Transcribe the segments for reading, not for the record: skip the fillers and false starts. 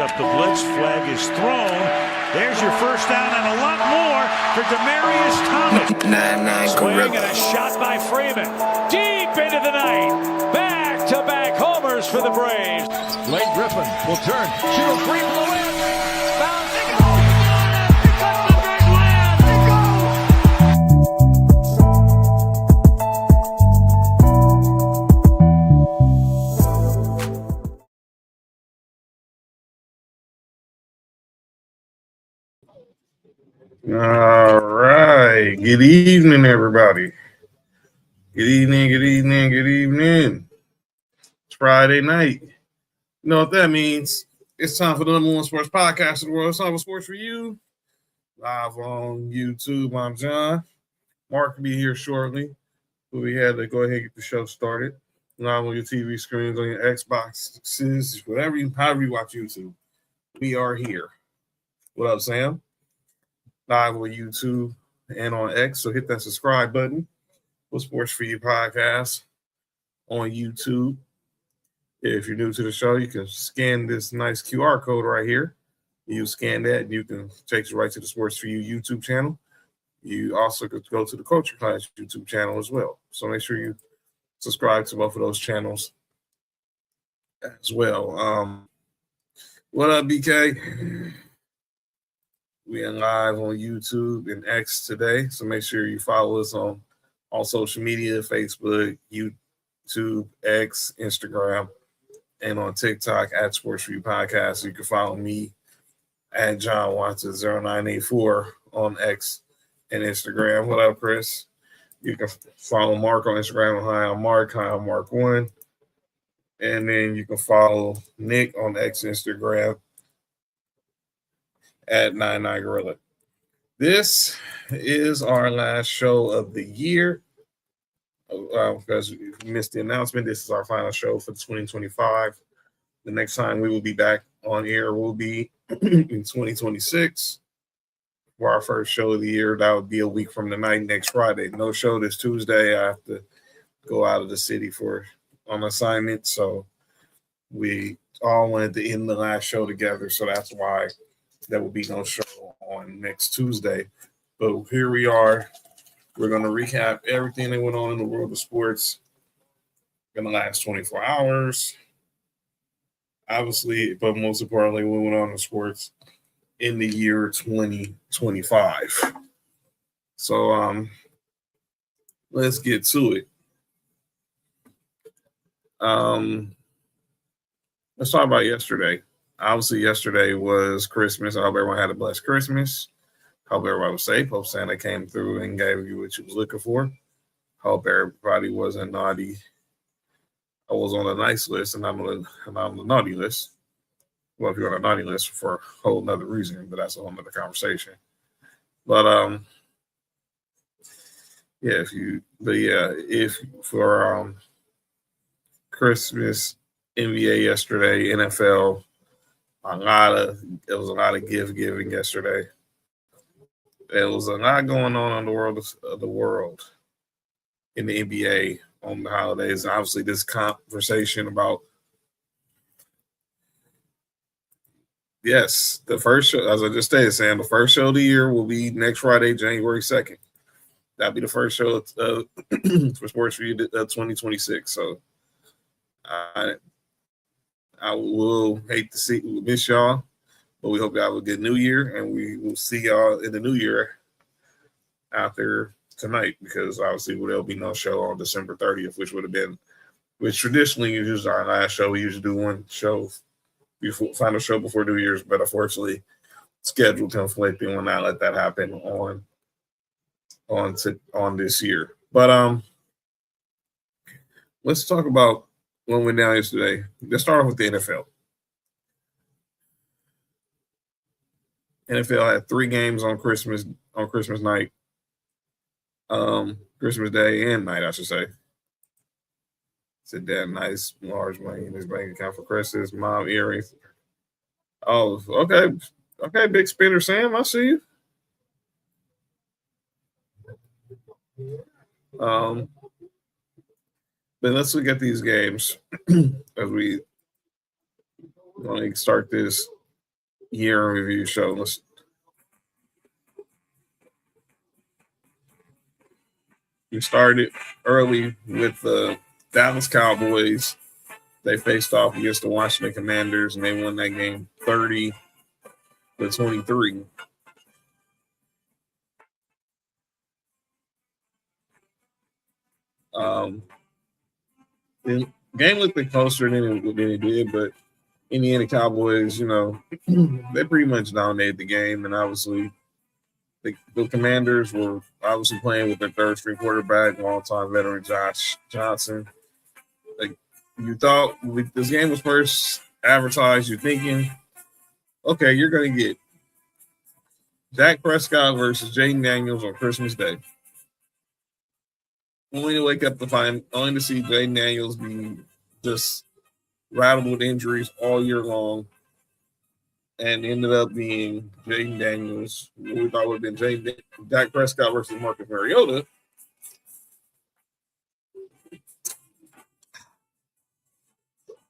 up. The blitz flag is thrown. There's your first down and a lot more for Demaryius Thomas. Swing and a shot by Freeman. Deep into the night. Back-to-back homers for the Braves. Blake Griffin will turn. Shoot a free blow in. Bounce. They go. They got the big land. They go. All right. Good evening, everybody. Good evening. It's Friday night. You know what that means? It's time for the number one sports podcast in the world. It's time for Sports for You. Live on YouTube. I'm John. Mark will be here shortly. But we had to go ahead and get the show started. Live on your TV screens, on your Xboxes, however you watch YouTube. We are here. What up, Sam? Live on YouTube and on X. So hit that subscribe button for Sports for You podcast on YouTube. If you're new to the show, you can scan this nice QR code right here. You scan that, and you can take you right to the Sports for You YouTube channel. You also could go to the Culture Class YouTube channel as well. So make sure you subscribe to both of those channels as well. What up, BK? We are live on YouTube and X today, so make sure you follow us on all social media, Facebook, YouTube, X, Instagram, and on TikTok at Sports for You Podcast. You can follow me at John Watson 0984 on X and Instagram. What up, Chris? You can follow Mark on Instagram. Hi, I'm Mark1. And then you can follow Nick on X, Instagram at 99Gorilla. This is our last show of the year. Because we missed the announcement, this is our final show for 2025. The next time we will be back on air will be in 2026 for our first show of the year. That would be a week from tonight, next Friday. No show this Tuesday. I have to go out of the city on assignment, so we all wanted to end the last show together, so that's why there will be no show on next Tuesday. But here we are. We're going to recap everything that went on in the world of sports in the last 24 hours. Obviously, but most importantly, what went on in sports in the year 2025. So let's get to it. Let's talk about yesterday. Obviously, yesterday was Christmas. I hope everyone had a blessed Christmas. Hope everybody was safe. Hope Santa came through and gave you what you was looking for. Hope everybody wasn't naughty. I was on the nice list and I'm on the naughty list. Well, if you're on a naughty list for a whole nother reason, but that's a whole nother conversation. But if for Christmas, NBA yesterday, NFL, it was a lot of gift giving yesterday. There was a lot going on in the world in the NBA on the holidays. Obviously, this conversation about the first show, as I just stated, Sam, the first show of the year will be next Friday, January 2nd. That'll be the first show for Sports for You 2026. So I will miss y'all. But we hope y'all have a good new year, and we will see y'all in the new year after tonight, because obviously there'll be no show on December 30th, which traditionally is our last show. We usually do one show final show before New Year's, but unfortunately schedule conflicting will not let that happen on this year. But let's talk about what went down yesterday. Let's start off with the NFL. NFL had 3 games on Christmas night, Christmas Day and night, I should say. Said that nice large money in his bank account for Christmas, mom earrings. Oh, okay, big spender Sam, I see you. But let's look at these games as we want to start this year in review show. We started early with the Dallas Cowboys. They faced off against the Washington Commanders, and they won that game 30-23. The game looked like closer than it did, but Indiana Cowboys, they pretty much dominated the game, and obviously the Commanders were obviously playing with their third-string quarterback, long-time veteran Josh Johnson. Like, you thought this game was first advertised, you're thinking, okay, you're going to get Dak Prescott versus Jayden Daniels on Christmas Day. Only to wake up to see Jayden Daniels be just rattled with injuries all year long, and ended up being Jayden Daniels, who we thought would have been Dak Prescott versus Marcus Mariota.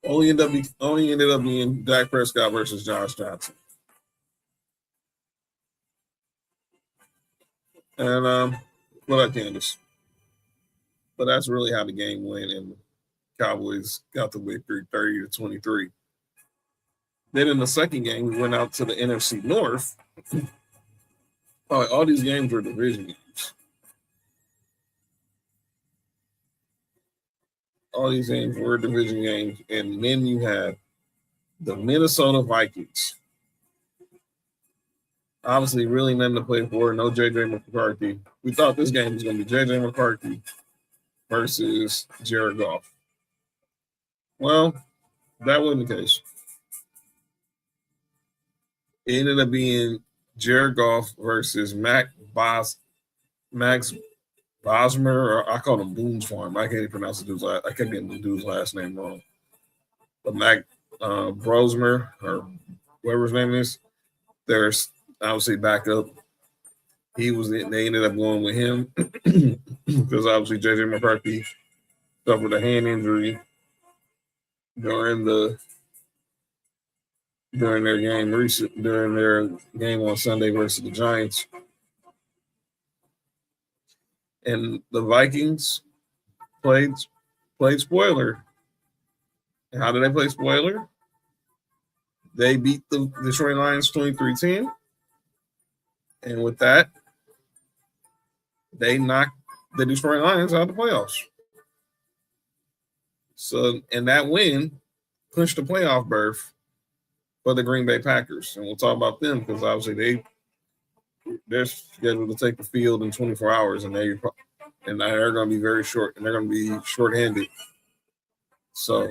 Only ended up being Dak Prescott versus Josh Johnson. And what up, Candace? But that's really how the game went, and the Cowboys got the victory 30-23. Then in the second game, we went out to the NFC North. All these games were division games. All these games were division games. And then you had the Minnesota Vikings. Obviously, really nothing to play for. No J.J. McCarthy. We thought this game was going to be J.J. McCarthy versus Jared Goff. Well, that wasn't the case. It ended up being Jared Goff versus Max Bosmer, or I call him Boone's Farm. I can't even pronounce I can't get the dude's last name wrong. But Mac Brosmer, or whatever his name is, there's obviously backup. They ended up going with him because obviously J.J. McCarthy suffered a hand injury during their game on Sunday versus the Giants. And the Vikings played spoiler. And how did they play spoiler? They beat the Detroit Lions 23-10. And with that, they knocked the Detroit Lions out of the playoffs. So, and that win clinched the playoff berth for the Green Bay Packers. And we'll talk about them because obviously they're scheduled to take the field in 24 hours, and they're going to be very short, and they're going to be shorthanded. So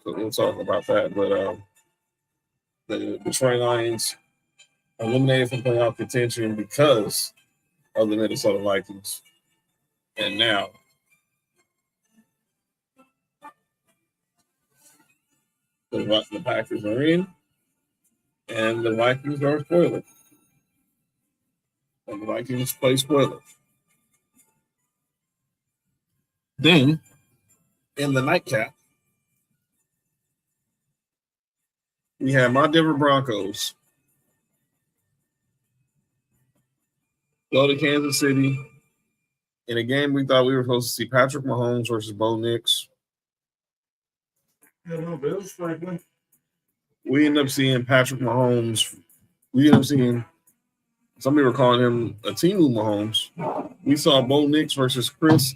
we'll talk about that. But the Detroit Lions eliminated from playoff contention because of the Minnesota Vikings. And now the Packers are in, and the Vikings are spoiler. And the Vikings play spoiler. Then, in the nightcap, we have my Denver Broncos go to Kansas City in a game we thought we were supposed to see Patrick Mahomes versus Bo Nix. We end up seeing Patrick Mahomes. We end up seeing some people were calling him a Timu Mahomes. We saw Bo Nix versus Chris.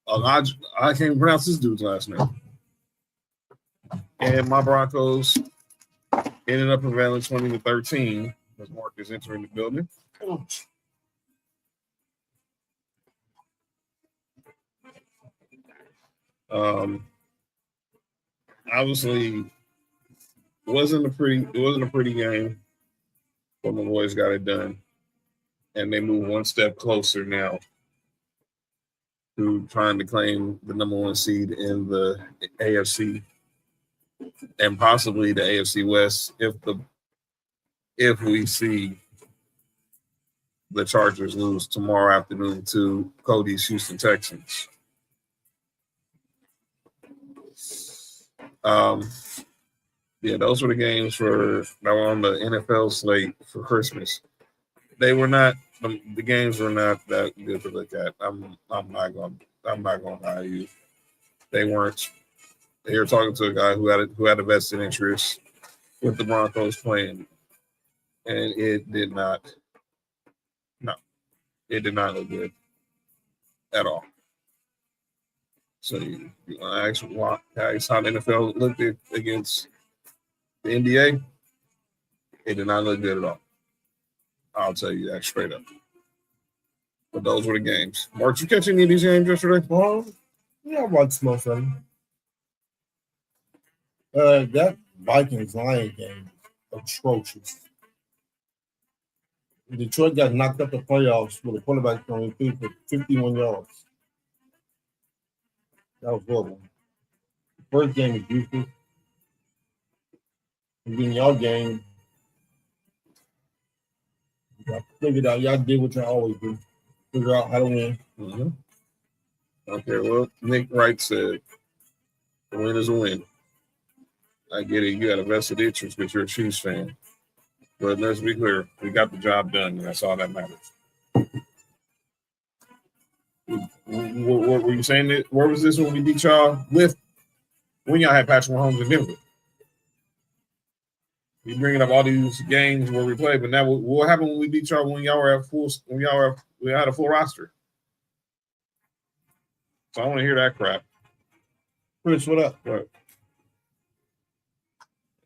I can't even pronounce this dude's last name. And my Broncos ended up prevailing 20-13 as Mark is entering the building. Obviously, it wasn't a pretty game, but my boys got it done, and they move one step closer now to trying to claim the number one seed in the AFC and possibly the AFC West if we see the Chargers lose tomorrow afternoon to Cody's Houston Texans. Yeah, those were the games that were on the NFL slate for Christmas. They were not the games were not that good to look at. I'm not gonna lie to you. They weren't. They were talking to a guy who had a vested interest with the Broncos playing, and it did not. No, it did not look good at all. So you ask how the NFL looked against the NBA. It did not look good at all. I'll tell you that straight up. But those were the games. Mark, you catch any of these games yesterday? Well, yeah, I watched most of them. That Vikings-Lions game was atrocious. Detroit got knocked up the playoffs with a quarterback only threw for 51 yards. That was horrible. The first game was useless. And then y'all game, y'all figured out, y'all did what y'all always do. Figure out how to win. Mm-hmm. Okay, well, Nick Wright said, the win is a win. I get it. You had a vested interest because you're a Chiefs fan. But let's be clear. We got the job done, and that's all that matters. What were you saying? Where was this when we beat y'all with? When y'all had Patrick Mahomes in Denver? You bringing up all these games where we played, but now what happened when we beat y'all when y'all were at full? We had a full roster. So I want to hear that crap. Chris, what up? What?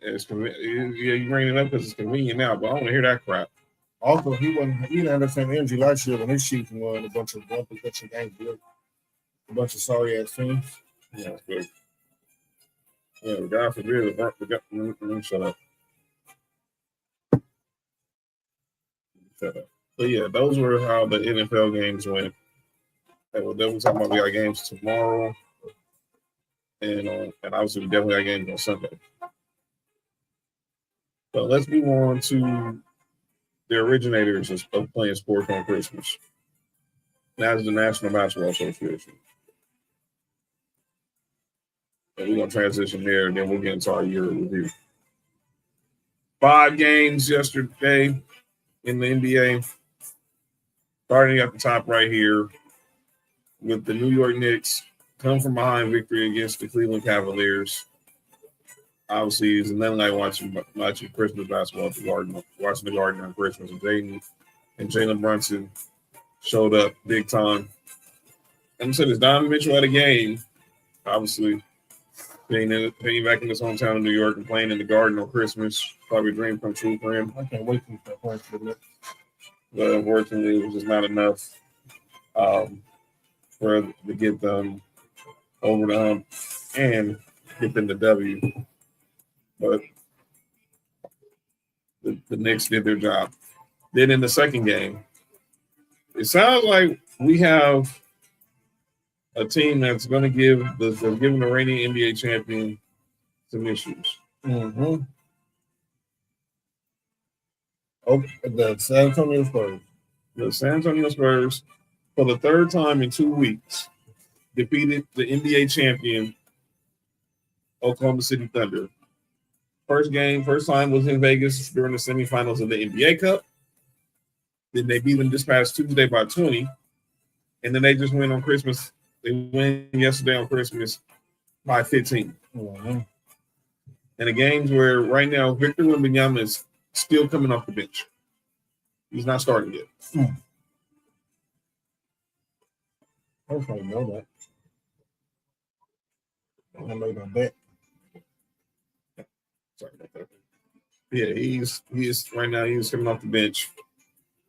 It's convenient. Yeah, you bringing it up because it's convenient now, but I want to hear that crap. Also, he didn't have the same energy last year when his Chiefs won a bunch of one possession games, a bunch of sorry ass teams. Yeah, that's good. Yeah, God forbid. Let me shut up. Shut up. But yeah, those were how the NFL games went. And we'll definitely talk about we got games tomorrow, and obviously we definitely got games on Sunday. But let's move on to the originators of playing sports on Christmas. That's the National Basketball Association. And we're going to transition there, and then we'll get into our year review. 5 games yesterday in the NBA. Starting at the top right here with the New York Knicks come from behind victory against the Cleveland Cavaliers. Obviously, it's nothing like watching Christmas basketball at the Garden, watching the Garden on Christmas. And Jalen Brunson showed up big time. And I said, it's Donovan Mitchell at a game, obviously, being back in his hometown of New York and playing in the Garden on Christmas. Probably a dream come true for him. I can't wait for that point for the Knicks. But unfortunately, it was just not enough to get them over the hump and get them the W. But the Knicks did their job. Then in the second game, it sounds like we have a team that's going to give the reigning NBA champion some issues. Mm-hmm. Okay, the San Antonio Spurs. The San Antonio Spurs, for the third time in 2 weeks, defeated the NBA champion Oklahoma City Thunder. First time was in Vegas during the semifinals of the NBA Cup. Then they beat them this past Tuesday by 20. And then they just went on Christmas. They win yesterday on Christmas by 15. Mm-hmm. And the games where right now Victor Wembanyama is still coming off the bench. He's not starting yet. I don't know that. I made my bet. Sorry about that. Yeah, he's right now. He's coming off the bench.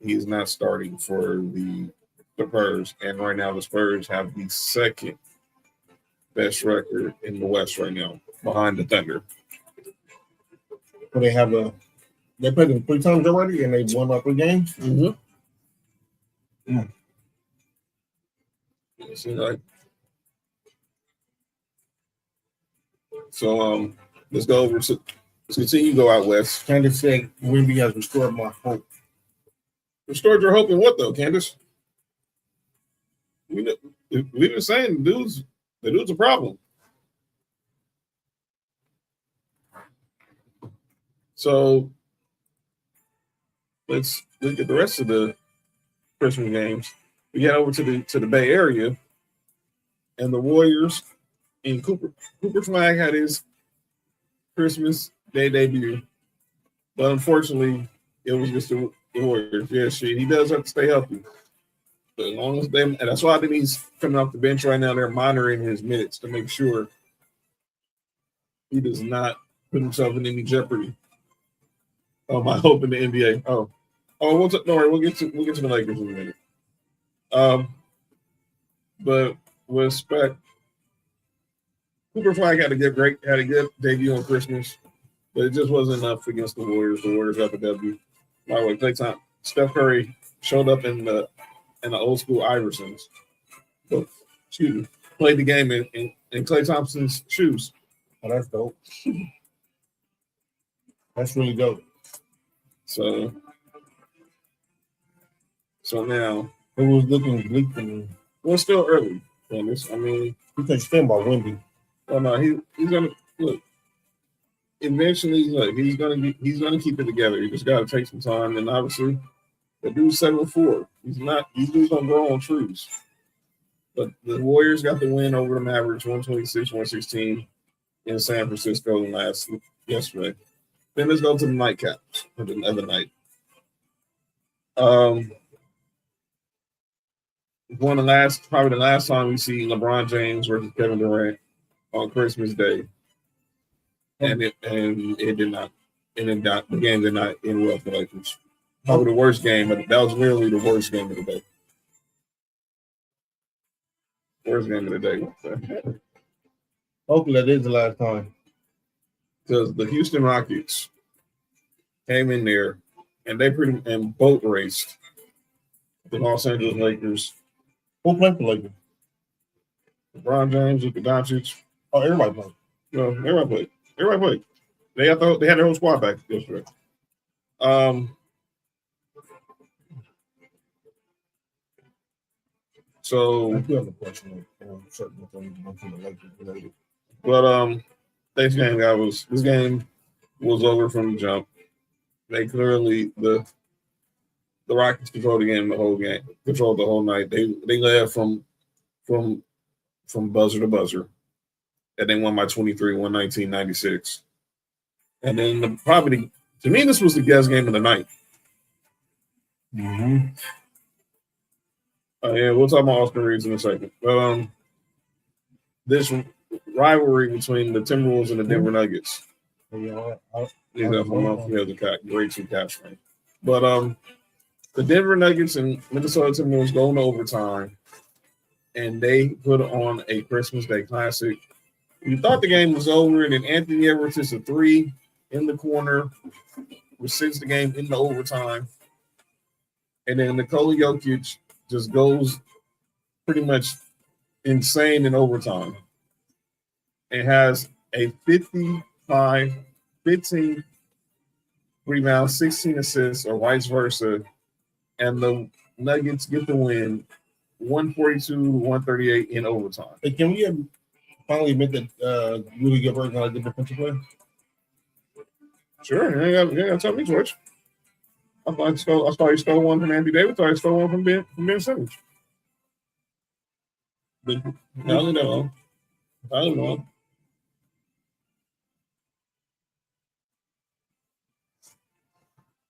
He is not starting for the Spurs, and right now the Spurs have the second best record in the West right now, behind the Thunder. But they played them 3 times already, and they won like 3 games. Mm-hmm. It seems like. So let's go over to. Let's continue to go out west. Candace said, Wemby has restored my hope. Restored your hope in what, though, Candace? We've been saying the dude's a problem. So let's look at the rest of the Christmas games. We get over to the Bay Area, and the Warriors and Cooper Flag had his Christmas Day debut, but unfortunately, it was just the Warriors. Yeah, shit, he does have to stay healthy. But as long as and that's why I think he's coming off the bench right now. They're monitoring his minutes to make sure he does not put himself in any jeopardy. I hope in the NBA. Don't worry, we'll get to the Lakers in a minute. But with respect, Cooper Flag had a good debut on Christmas, but it just wasn't enough against the Warriors. The Warriors got the W. By the way, Steph Curry showed up in the old school Iversons. But, played the game in Klay Thompson's shoes. Oh, that's dope. That's really dope. So now it was looking bleak to me. Well, it's still early. You can stand by Wendy. Oh no, he's gonna look. Eventually, he's gonna keep it together. He just gotta take some time, and obviously, the dude's 7'4". These dudes don't grow on trees. But the Warriors got the win over the Mavericks, 126-116 in San Francisco yesterday. Then let's go to the nightcaps for the other night. Probably the last time we see LeBron James versus Kevin Durant on Christmas Day, and it did not. The game did not end well for the Lakers. Probably the worst game. That was literally the worst game of the day. Worst game of the day. Hopefully that is the last time. Because the Houston Rockets came in there and they boat raced the Los Angeles Lakers. Who played for Lakers? LeBron James, Luka Doncic. Oh, everybody played. No, everybody played. They had their whole squad back yesterday. So I do have a question on certain things from the Lakers related. But this game was over from the jump. They clearly the Rockets controlled the game the whole game, controlled the whole night. They led from buzzer to buzzer, and they won by 23, 119-96. And then to me, this was the best game of the night. Mm-hmm. Yeah, we'll talk about Austin Reeves in a second. But this rivalry between the Timberwolves and the Denver Nuggets. He has a great two catch frame. But the Denver Nuggets and Minnesota Timberwolves go into overtime, and they put on a Christmas Day classic. You thought the game was over, and then Anthony Edwards hits a three in the corner, which sends the game into overtime. And then Nikola Jokic just goes pretty much insane in overtime. It has a 55, 15 rebounds, 16 assists, or vice versa. And the Nuggets get the win 142-138 in overtime. Hey, can we finally admit that Rudy Gobert is not a good defensive player? Sure. Yeah, tell me, George. I thought he stole one from Anthony Davis. I thought he stole one from Ben Simmons. But I don't know.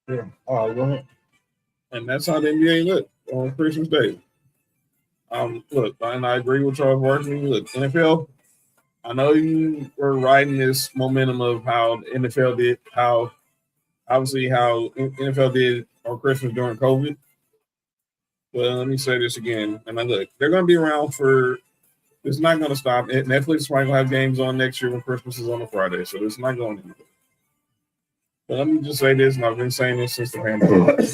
Yeah. All right, go ahead. And that's how the NBA looked on Christmas Day. Look, and I agree with Charles Barkley. Look, NFL, I know you were riding this momentum of how the NFL did, how NFL did on Christmas during COVID. But let me say this again. And look, they're going to be around for – it's not going to stop. Netflix is probably going to have games on next year when Christmas is on a Friday, so it's not going anywhere. But let me just say this, and I've been saying this since the pandemic.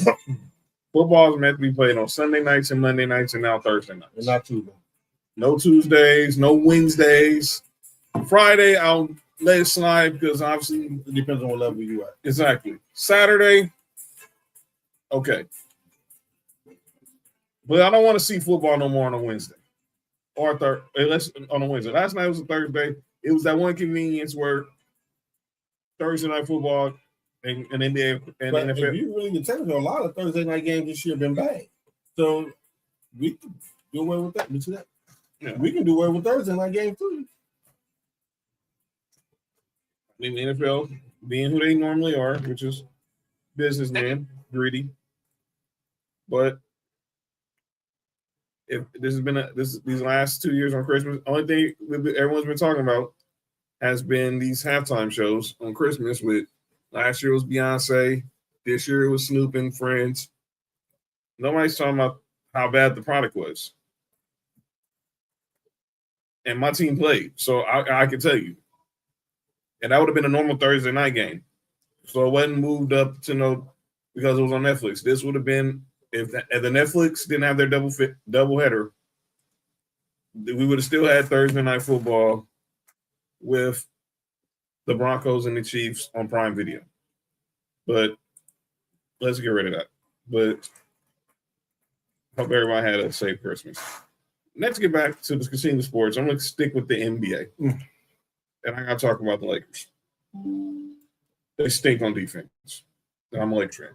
Football is meant to be played on Sunday nights and Monday nights and now Thursday nights. And not Tuesday. No Tuesdays, no Wednesdays. Friday, I'll let it slide because obviously it depends on what level you at. Exactly. Saturday, okay. But I don't want to see football no more on a Wednesday or on a Wednesday. Last night was a Thursday. It was that one convenience where Thursday night football and NBA and But NFL. if you really get technical, a lot of Thursday night games this year have been bad. So we can do away with that. Yeah. We can do away with Thursday night games too. I mean, the NFL being who they normally are, which is businessman, greedy. But if this has been these last 2 years on Christmas, only thing everyone's been talking about has been these halftime shows on Christmas. With last year was Beyonce, this year it was Snoop and Friends. Nobody's talking about how bad the product was. And my team played, so I can tell you. And that would have been a normal Thursday night game. So it wasn't moved up to because it was on Netflix. This would have been if the Netflix didn't have their double header, we would have still had Thursday night football with the Broncos and the Chiefs on Prime Video. But let's get rid of that. But hope everybody had a safe Christmas. Let's get back to the casino sports. I'm going to stick with the NBA. And I got to talk about the Lakers. They stink on defense. I'm a Lakers fan.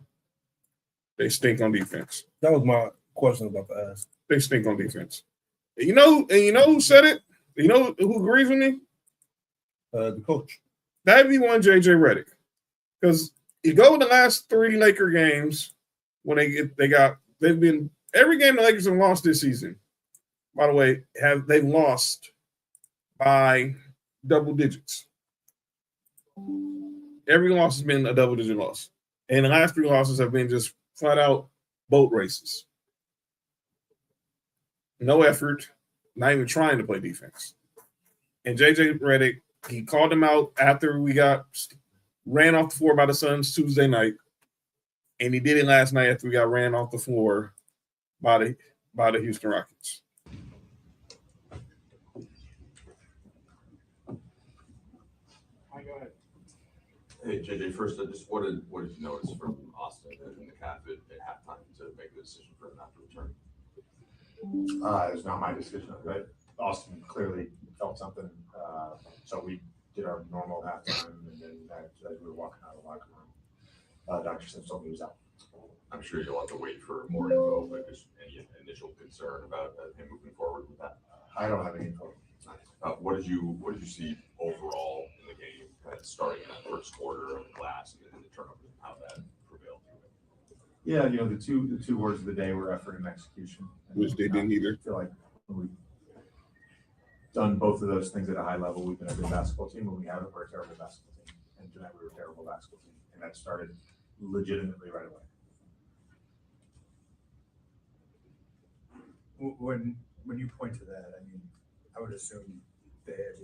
They stink on defense. That was my question about to ask. They stink on defense. And you know who said it? You know who agrees with me? The coach. That'd be one JJ Redick. Because you go with the last 3 Laker games when they've been every game the Lakers have lost this season. By the way, they've lost by double digits. Every loss has been a double-digit loss. And the last 3 losses have been just flat-out boat races. No effort, not even trying to play defense. And JJ Redick, he called him out after we ran off the floor by the Suns Tuesday night. And he did it last night after we got ran off the floor by the Houston Rockets. Hey, JJ, first, what did you notice from Austin and the Cap at halftime to make the decision for him not to return? It was not my decision, right? Austin clearly felt something, so we did our normal halftime, and then as we were walking out of the locker room, Dr. Sims told me he was out. I'm sure you'll have to wait for more info, but just any initial concern about him moving forward with that? I don't have any info. What did you see overall in the game, kind of starting in that first quarter of the glass and the turnovers, and how that prevailed? Yeah, the two words of the day were effort and execution, Which they didn't either. I feel like we've done both of those things at a high level. We've been a good basketball team. When we haven't, we're a terrible basketball team. And tonight we were a terrible basketball team, and that started legitimately right away. When you point to that, I mean, I would assume they had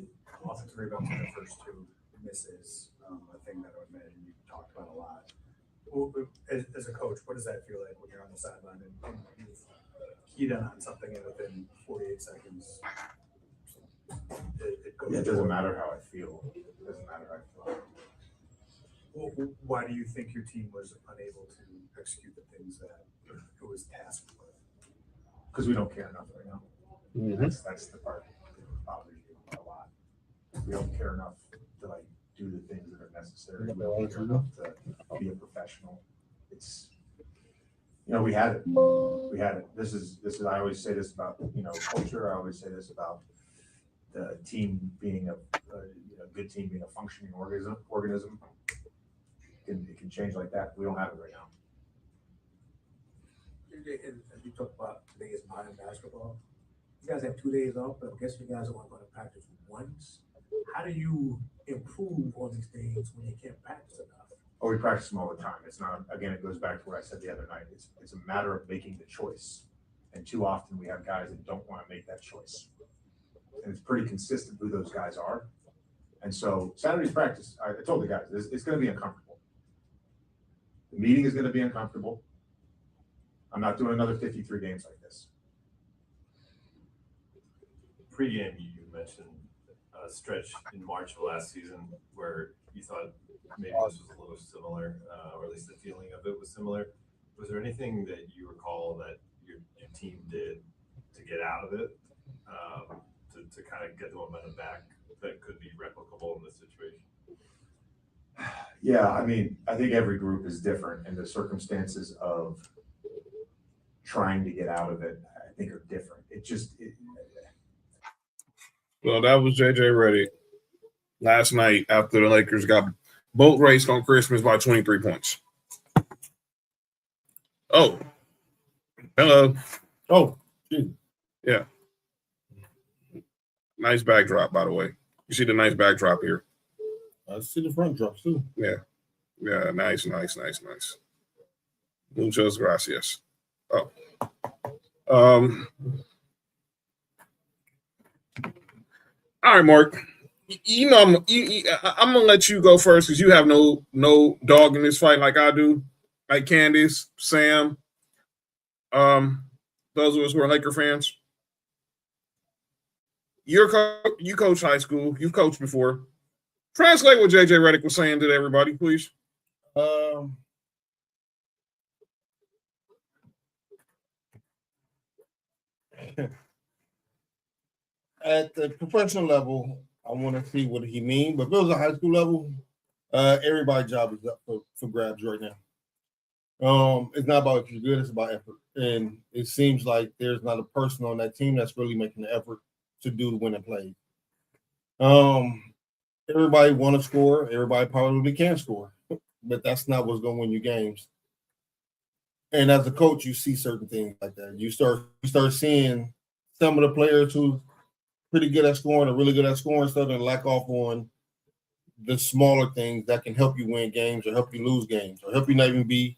offensive rebounds in the first 2 misses, a thing that I would imagine you talked about a lot. Well, as a coach, what does that feel like when you're on the sideline and you've keyed in on something and within 48 seconds it goes? Yeah, it doesn't matter how I feel. It doesn't matter how I feel. Well, why do you think your team was unable to execute the things that it was tasked with? Because we don't care enough right now. Mm-hmm. That's the part that bothers me a lot. We don't care enough to do the things that are necessary. We don't care enough to be a professional. It's we had it. We had it. This is. I always say this about culture. I always say this about the team being a good team being a functioning organism. It can change like that. We don't have it right now. And you talk about today is modern basketball. You guys have 2 days off, but I guess you guys are only going to practice once. How do you improve on these things when you can't practice enough? Oh, we practice them all the time. It's not. Again, it goes back to what I said the other night. It's a matter of making the choice, and too often we have guys that don't want to make that choice, and it's pretty consistent who those guys are. And so Saturday's practice, I told the guys, it's going to be uncomfortable. The meeting is going to be uncomfortable. I'm not doing another 53 games like this. Pre-game, you mentioned a stretch in March of last season where you thought maybe this was a little similar, or at least the feeling of it was similar. Was there anything that you recall that your team did to get out of it, to kind of get the momentum back that could be replicable in this situation? Yeah, I mean, I think every group is different, and the circumstances of trying to get out of it, I think, are different. Well, that was JJ Redick last night after the Lakers got boat raced on Christmas by 23 points. Oh, hello. Oh, geez. Yeah. Nice backdrop, by the way. You see the nice backdrop here. I see the front drops too. Yeah. Yeah, nice. Muchas gracias. Oh. All right, Mark. You know, I'm gonna let you go first because you have no dog in this fight like I do, like Candace, Sam. Those of us who are Laker fans. You coach high school. You've coached before. Translate what JJ Redick was saying to everybody, please. At the professional level, I want to see what he means. But if it was a high school level, everybody's job is up for grabs right now. It's not about if you're good, it's about effort. And it seems like there's not a person on that team that's really making the effort to do the winning play. Everybody want to score. Everybody probably can score. But that's not what's going to win you games. And as a coach, you see certain things like that. You start seeing some of the players who pretty good at scoring or really good at scoring starting to lack off on the smaller things that can help you win games or help you lose games or help you not even be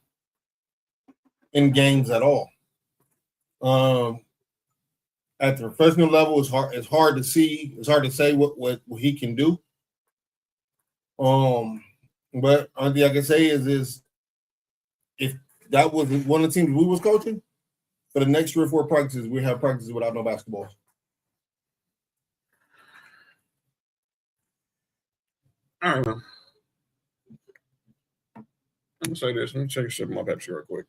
in games at all. At the professional level, it's hard to see. It's hard to say what he can do. But only thing I can say is if that was one of the teams we was coaching, for the next 3 or 4 practices, we have practices without no basketballs. All right, man. Let me say this. Let me take a sip of my Pepsi real quick.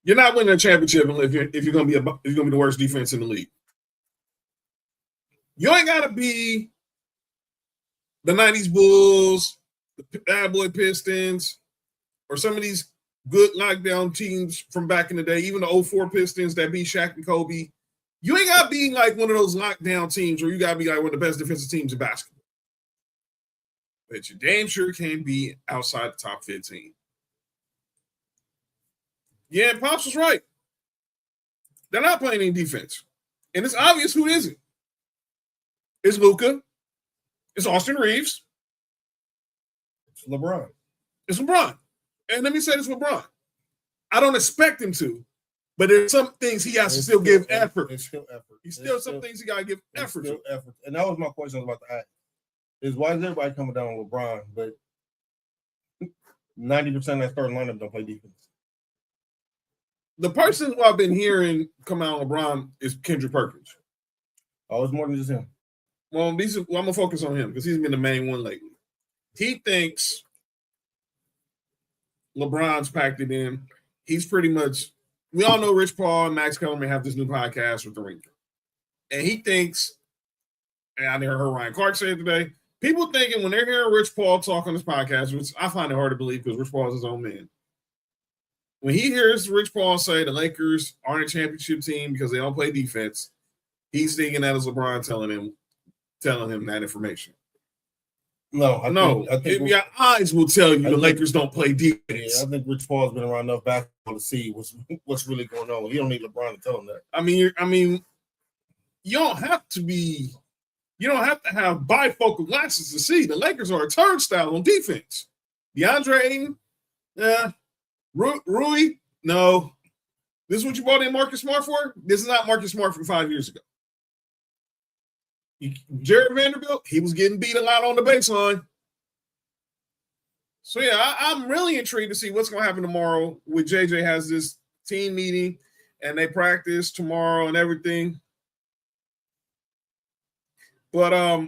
You're not winning a championship if you're gonna be the worst defense in the league. You ain't gotta be the 90s Bulls, the Bad Boy Pistons, or some of these good lockdown teams from back in the day, even the 04 Pistons that beat Shaq and Kobe. You ain't got to be like one of those lockdown teams where you got to be like one of the best defensive teams in basketball. But you damn sure can be outside the top 15. Yeah, and Pops was right. They're not playing any defense. And it's obvious who isn't. It's Luka. It's Austin Reeves. It's LeBron. It's LeBron. And let me say this, LeBron. I don't expect him to, but there's some things he has to still give effort. It's still effort. He's still some things he got to give effort to. Effort. And that was my question I was about to ask. Is why is everybody coming down on LeBron, but 90% of that starting lineup don't play defense? The person who I've been hearing come out on LeBron is Kendrick Perkins. Oh, it's more than just him. Well, I'm going to focus on him because he's been the main one lately. He thinks LeBron's packed it in. He's pretty much, we all know Rich Paul and Max Kellerman have this new podcast with The Ringer. And he thinks, and I heard Ryan Clark say it today, people thinking when they're hearing Rich Paul talk on this podcast, which I find it hard to believe because Rich Paul is his own man. When he hears Rich Paul say the Lakers aren't a championship team because they don't play defense, he's thinking that is LeBron telling him that information. No, I think your eyes will tell you the Lakers don't play defense. Yeah, I think Rich Paul's been around enough basketball to see what's really going on. He don't need LeBron to tell him that. I mean, you don't have to have bifocal glasses to see the Lakers are a turnstile on defense. DeAndre Ayton, yeah. Rui, no. This is what you brought in Marcus Smart for? This is not Marcus Smart from 5 years ago. Jared Vanderbilt, he was getting beat a lot on the baseline. So, yeah, I'm really intrigued to see what's going to happen tomorrow when JJ has this team meeting and they practice tomorrow and everything. But I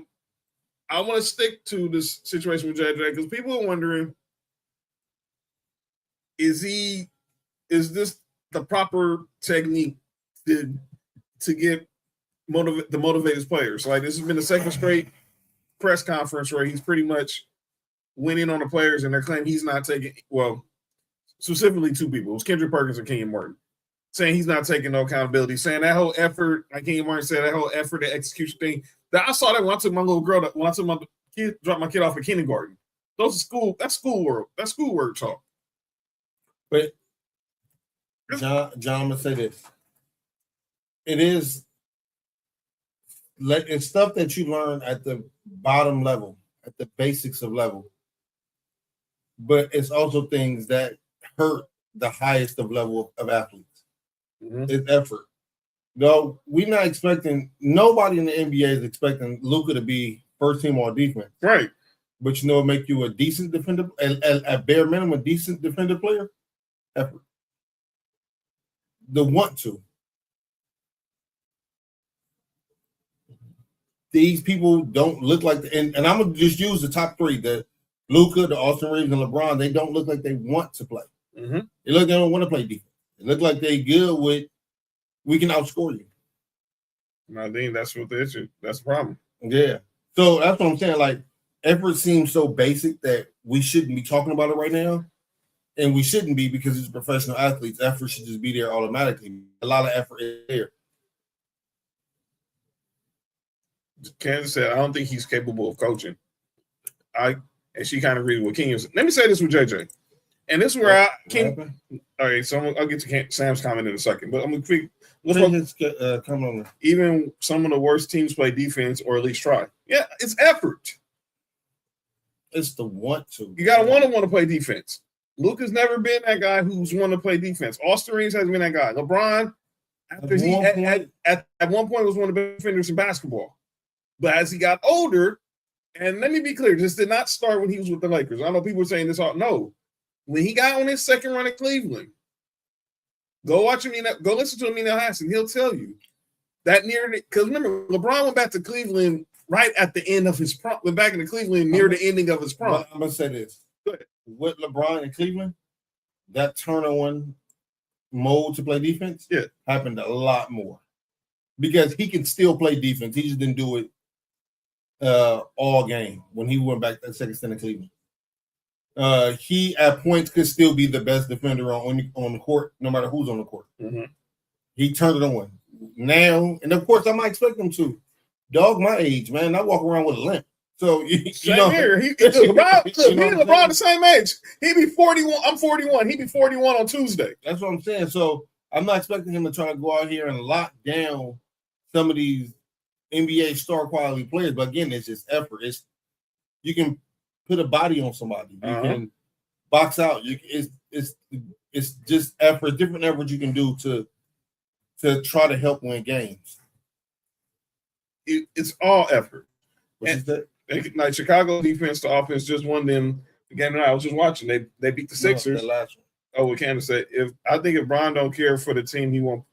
want to stick to this situation with JJ because people are wondering, is this the proper technique to get motivate his players. Like this has been the second straight press conference where he's pretty much winning on the players, and they're claiming he's not taking. Well, specifically two people. It was Kendrick Perkins and Kenyon Martin saying he's not taking no accountability. Saying that whole effort, like Kenyon Martin said, that whole effort, the execution thing. That I saw that when I took my little girl. When I took my kid, dropped my kid off at kindergarten. Those are school. That's school world. That's schoolwork talk. But John, I'm gonna say this. It's stuff that you learn at the bottom level, at the basics of level. But it's also things that hurt the highest of level of athletes. Mm-hmm. It's effort. No, we're not expecting, nobody in the NBA is expecting Luka to be first team all defense. Right. But you know, make you a decent defender, at bare minimum, a decent defender player, effort. The want to. These people don't look like, and I'm going to just use the top three, the Luka, the Austin Reeves, and LeBron. They don't look like they want to play. Mm-hmm. They look like they don't want to play defense. They look like they good with, we can outscore you. I think that's what the issue. That's the problem. Yeah. So that's what I'm saying. Like, effort seems so basic that we shouldn't be talking about it right now. And we shouldn't be, because it's professional athletes. Effort should just be there automatically. A lot of effort is there. Kansas said, I don't think he's capable of coaching. And she kind of agreed with King. Let me say this with JJ. And this is where all right, so I'll get to Sam's comment in a second. But I'm going to come on. Even some of the worst teams play defense, or at least try. Yeah, it's effort. It's the want to. You got to want to play defense. Luka's never been that guy who's want to play defense. Austin Reeves hasn't been that guy. LeBron, at one point, was one of the best defenders in basketball. But as he got older, and let me be clear, this did not start when he was with the Lakers. I know people are saying this all. No. When he got on his second run at Cleveland, go watch him. Go listen to Emilio Hassan. He'll tell you that because remember, LeBron went back to Cleveland right at the end of his prime. Went back into Cleveland near the ending of his prime. I'm gonna say this: with LeBron in Cleveland, that turn-on mode to play defense happened a lot more, because he can still play defense. He just didn't do it all game when he went back that second stint in Cleveland. He at points could still be the best defender on the court, no matter who's on the court. Mm-hmm. He turned it on now, and of course, I might expect him to. Dog, my age, man, I walk around with a limp. So same here. LeBron the same age. He be 41. I'm 41. He be 41 on Tuesday. That's what I'm saying. So I'm not expecting him to try to go out here and lock down some of these NBA star quality players. But again, it's just effort. You can put a body on somebody. You can box out. It's just effort, different effort you can do to try to help win games. It's all effort. What's that? Like Chicago defense to offense just won them the game tonight. I was just watching. They beat the Sixers. The last one. Oh, what Candace said. I think if Bron don't care for the team, he won't.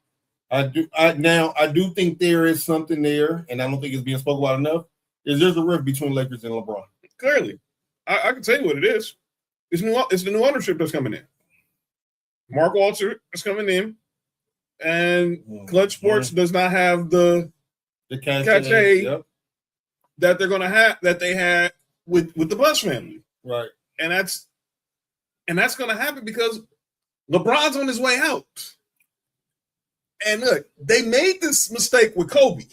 I do think there is something there, and I don't think it's being spoken about enough. There's a rift between Lakers and LeBron. Clearly, I can tell you what it is. It's the new ownership that's coming in. Mark Walter is coming in, and Clutch Sports does not have the cachet that they're going to have that they had with the Bush family, right? And that's going to happen because LeBron's on his way out. And look, they made this mistake with Kobe.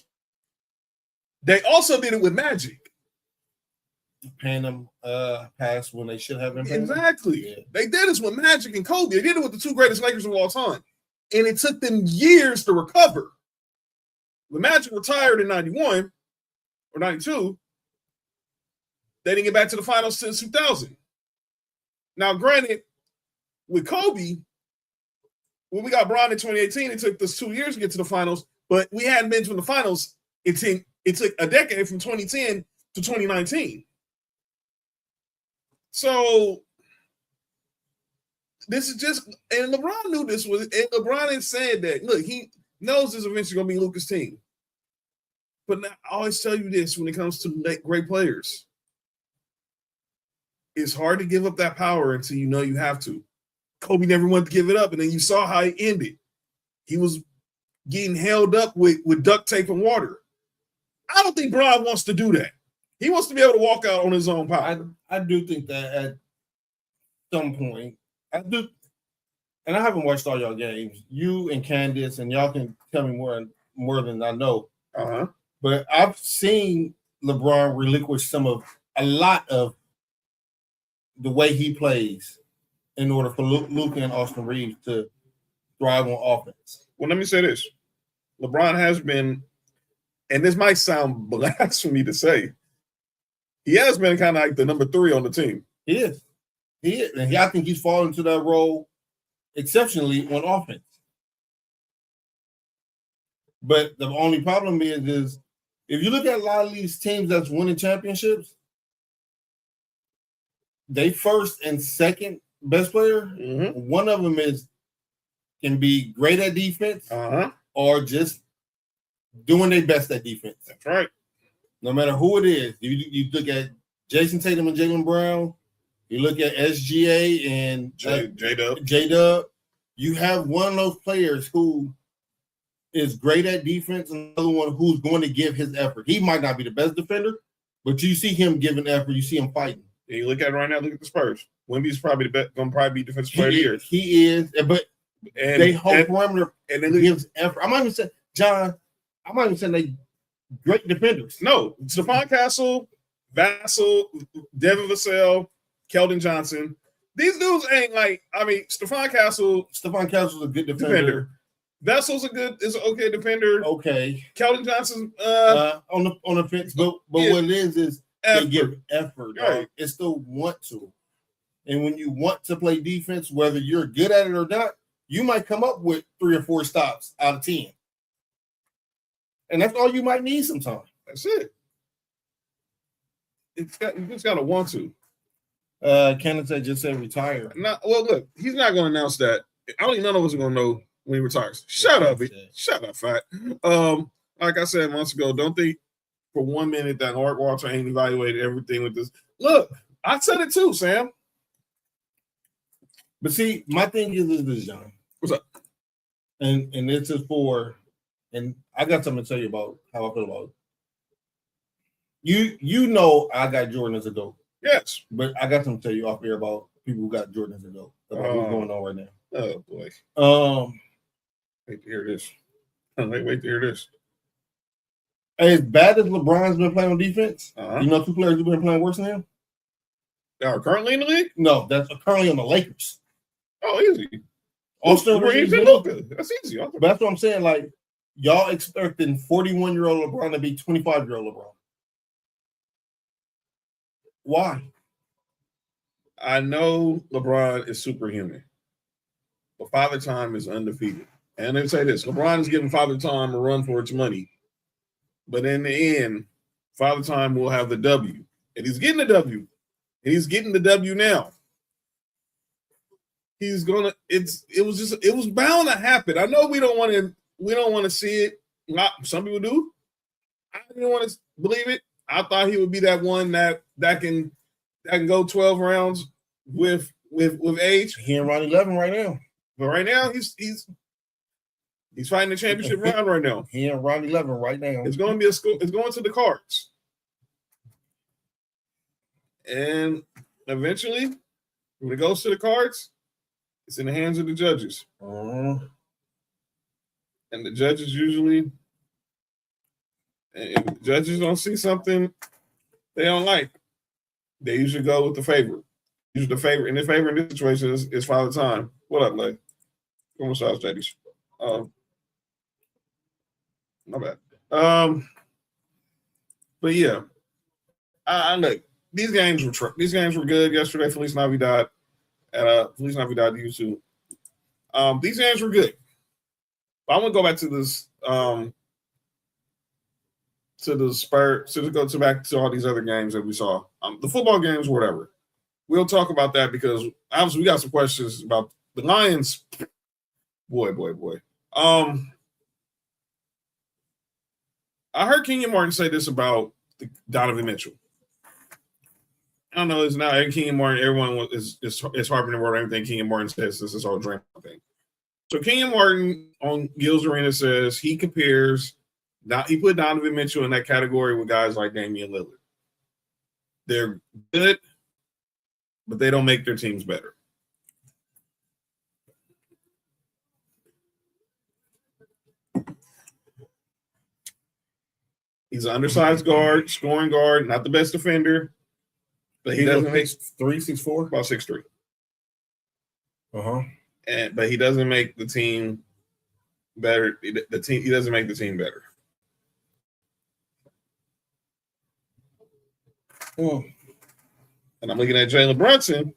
They also did it with Magic. Paying them pass when they should have been paying exactly. Yeah. They did this with Magic and Kobe. They did it with the two greatest Lakers of all time. And it took them years to recover. When Magic retired in 91 or 92, they didn't get back to the finals since 2000. Now, granted, with Kobe, when we got Bron in 2018, it took us 2 years to get to the finals, but we hadn't been to the finals. It took a decade from 2010 to 2019. So this is just, and LeBron knew this was, and LeBron had said that, look, he knows this is eventually going to be Luka's team. But now, I always tell you this when it comes to great players. It's hard to give up that power until you know you have to. Kobe never wanted to give it up, and then you saw how he ended. He was getting held up with duct tape and water. I don't think Bron wants to do that. He wants to be able to walk out on his own power. I do think that at some point, I do, and I haven't watched all y'all games. You and Candace, and y'all can tell me more than I know. But I've seen LeBron relinquish a lot of the way he plays in order for Luka and Austin Reeves to thrive on offense. Well, let me say this. LeBron has been, and this might sound blasphemy to say, he has been kind of like the number 3 on the team. He is. And I think he's fallen into that role exceptionally on offense. But the only problem is if you look at a lot of these teams that's winning championships, they first and second best player, one of them can be great at defense or just doing their best at defense. That's right. No matter who it is. You look at Jason Tatum and Jaylen Brown, you look at SGA and J-Dub. You have one of those players who is great at defense and another one who's going to give his effort. He might not be the best defender, but you see him giving effort. You see him fighting. And you look at it right now, look at the Spurs. Wemby's probably going to be defensive player of the year. He is, but they whole perimeter and then gives effort. I'm not even saying they great defenders. No, Stephon Castle, Vassell, Devin Vassell, Keldon Johnson. These dudes ain't like, Stephon Castle's a good defender. Vassell's is an okay defender. Okay. Keldon Johnson on the fence, but what it is effort. They give effort. Right. It's still want to. And when you want to play defense, whether you're good at it or not, you might come up with 3 or 4 stops out of 10. And that's all you might need sometimes. That's it. You just got to want to. Kenneth just said retire. Well, look, he's not going to announce that. I don't think none of us are going to know when he retires. Shut up, Shut up, Fat. Like I said months ago, don't think for 1 minute that Mark Walter ain't evaluated everything with this. Look, I said it too, Sam. But see, my thing is this, John. What's up? And this is and I got something to tell you about how I feel about it. You know I got Jordan as a GOAT. Yes. But I got something to tell you off air about people who got Jordan as a GOAT. About what's going on right now. Oh boy. Wait to hear this. Wait to hear this. As bad as LeBron's been playing on defense, you know 2 players who've been playing worse than him? They are currently in the league? No, that's currently on the Lakers. Oh, easy. Austin Reeves and Luka. That's easy. But that's what I'm saying. Like, y'all expecting 41-year-old LeBron to be 25-year-old LeBron. Why? I know LeBron is superhuman, but Father Time is undefeated. And they say this: LeBron is giving Father Time a run for its money, but in the end, Father Time will have the W, and he's getting the W, and he's getting the W now. He's gonna. It was bound to happen. I know we don't want to see it. Some people do. I didn't want to believe it. I thought he would be that one that can go 12 rounds with age. He in round 11 right now. But right now he's fighting the championship round right now. He in round 11 right now. It's going to be it's going to the cards. And eventually, when it goes to the cards, it's in the hands of the judges. And the judges usually, if the judges don't see something they don't like, they usually go with the favorite. Usually the favorite. And the favorite in this situation is Father Time. What up, Lay? Come on, South Ladies. Not bad. But yeah, I look. These games were good yesterday. Feliz Navidad, and Feliz Navidad to you too. These games were good. But I want to go back to this. To the Spurs, to go back to all these other games that we saw. The football games, whatever. We'll talk about that because obviously we got some questions about the Lions. Boy. I heard Kenyon Martin say this about Donovan Mitchell. I don't know. It's not Kenyon Martin. Everyone is harping about everything Kenyon Martin says. This is all dream thing. So Kenyon Martin on Gil's Arena says he compares. Now he put Donovan Mitchell in that category with guys like Damian Lillard. They're good, but they don't make their teams better. He's an undersized guard, scoring guard, not the best defender, but he doesn't make 3-6-4, about 6'3". Uh-huh. But he doesn't make the team better. He doesn't make the team better. And I'm looking at Jalen Brunson,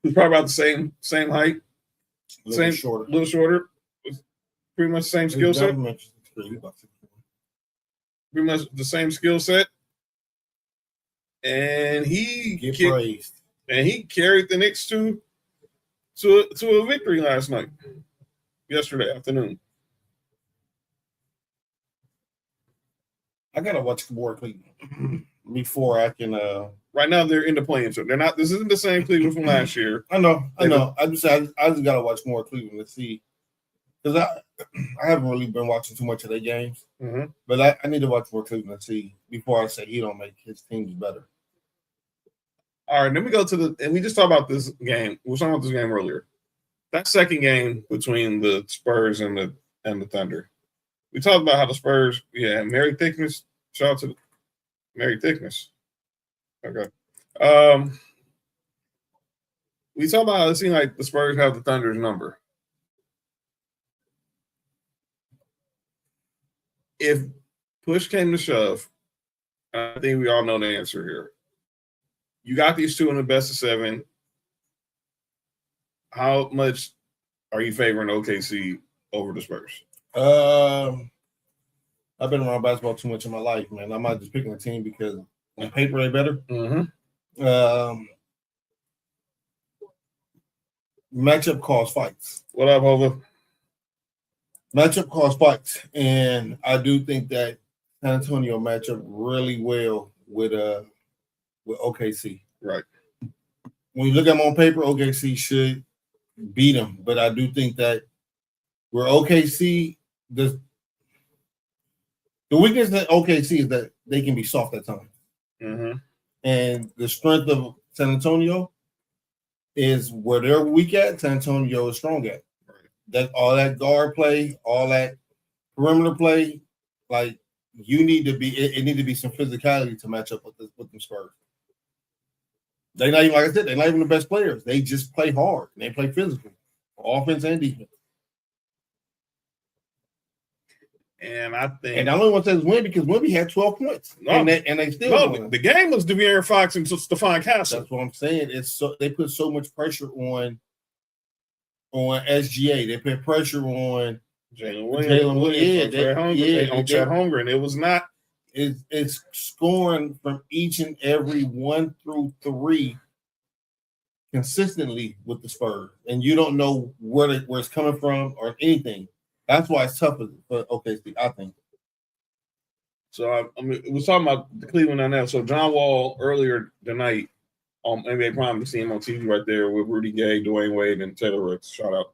who's probably about the same height, little shorter, pretty much the same skill set. Pretty much the same skill set. And he carried the Knicks to a victory yesterday afternoon. I gotta watch more Cleveland before I can. Right now, they're in the play-in, so they're not. This isn't the same Cleveland from last year. I know. I just gotta watch more Cleveland to see, because I haven't really been watching too much of their games. Mm-hmm. But I need to watch more Cleveland to see before I say he don't make his teams better. All right, then we go to and we just talked about this game. We were talking about this game earlier. That second game between the Spurs and the Thunder. We talked about how the Spurs, Mary Thickness. Shout out to Mary Thickness. Okay. We talked about how it seemed like the Spurs have the Thunder's number. If push came to shove, I think we all know the answer here. You got these two in the best of 7. How much are you favoring OKC over the Spurs? I've been around basketball too much in my life, man. I'm not just picking a team because on paper they're better. Mm-hmm. Matchup cause fights. What up, Hova? Matchup cause fights, and I do think that San Antonio match up really well with OKC. Right. When you look at them on paper, OKC should beat them, but I do think that where OKC the weakness that OKC is that they can be soft at times. Mm-hmm. And the strength of San Antonio is where they're weak at, San Antonio is strong at. Right. That all that guard play, all that perimeter play, like you need to be. It need to be some physicality to match up with them Spurs. They not even, like I said, they're not even the best players. They just play hard. They play physical, offense and defense. And I think, and I only want to say is win because Wemby had 12 points, and they still won. The game was De'Aaron Fox and Stephon Castle. That's what I'm saying. It's so they put so much pressure on SGA. They put pressure on Jalen Williams. On Chet Holmgren. It was not. It's scoring from each and every 1 through 3 consistently with the Spurs, and you don't know where it's coming from or anything. That's why it's tough for OKC, I think. So I was talking about the Cleveland on that. So John Wall earlier tonight on NBA Prime, you see him on TV right there with Rudy Gay, Dwayne Wade, and Taylor Rooks. Shout out.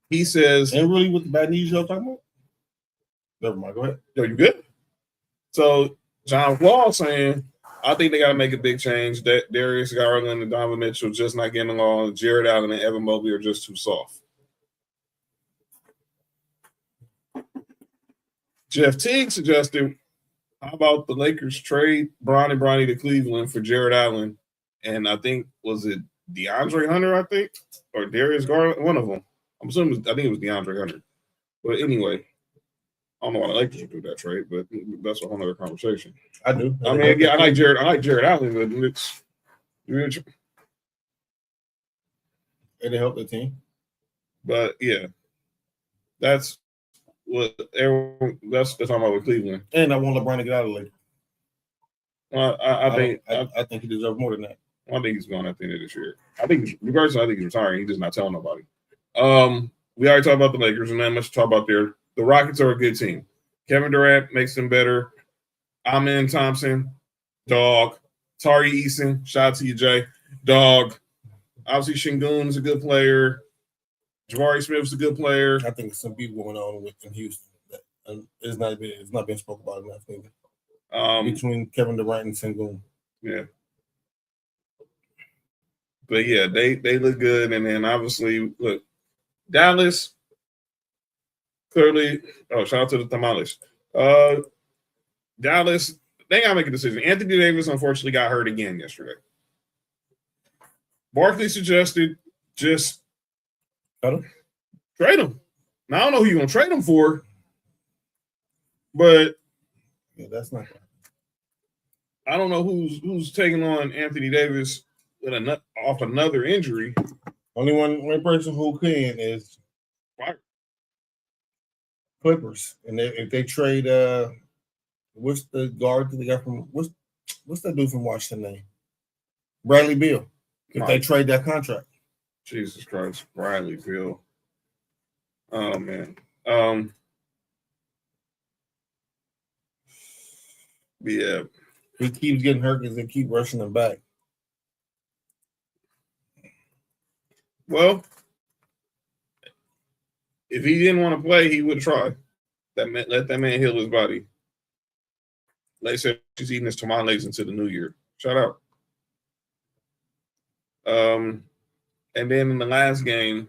He says, and really with the bad knees y'all talking about? Never mind. Go ahead. Yo, you good? So John Wall saying, I think they got to make a big change. That Darius Garland and Donovan Mitchell just not getting along. Jared Allen and Evan Mobley are just too soft. Jeff Teague suggested, how about the Lakers trade Bronny to Cleveland for Jared Allen? And I think, was it DeAndre Hunter, or Darius Garland? One of them. I think it was DeAndre Hunter. But anyway, I don't know why the Lakers would do that trade, but that's a whole other conversation. I do. I mean, I like Jared Allen, but it's it helped the team. But yeah, that's what everyone. That's talking about with Cleveland. And I want LeBron to get out of the Lakers. I think he deserves more than that. I think he's going at the end of this year. I think he's retiring. He's just not telling nobody. We already talked about the Lakers, and then let's talk about the Rockets are a good team. Kevin Durant makes them better. Amen Thompson, dog. Tari Eason, shout out to you, Jay. Dog. Obviously, Şengün is a good player. Jabari Smith's a good player. I think some people going on in Houston that it's not being spoken about enough. Maybe. Between Kevin Durant and Sengun. Yeah. But yeah, they look good. And then obviously, look, Dallas clearly. Oh, shout out to the Tamales. Dallas, they gotta make a decision. Anthony Davis unfortunately got hurt again yesterday. Barkley suggested just trade him. Now I don't know who you're gonna trade him for, but yeah, that's not. I don't know who's taking on Anthony Davis with off another injury. Only one person who can is Clippers, and if they trade, what's the guard that they got from what's that dude from Washington name? Bradley Beal. If they trade that contract, Jesus Christ, Bradley Beal. Oh man. Yeah. He keeps getting hurt because they keep rushing him back. Well, if he didn't want to play, he would try. Let that man heal his body. They said he's eating his tamales into the new year. Shout out. And then in the last game,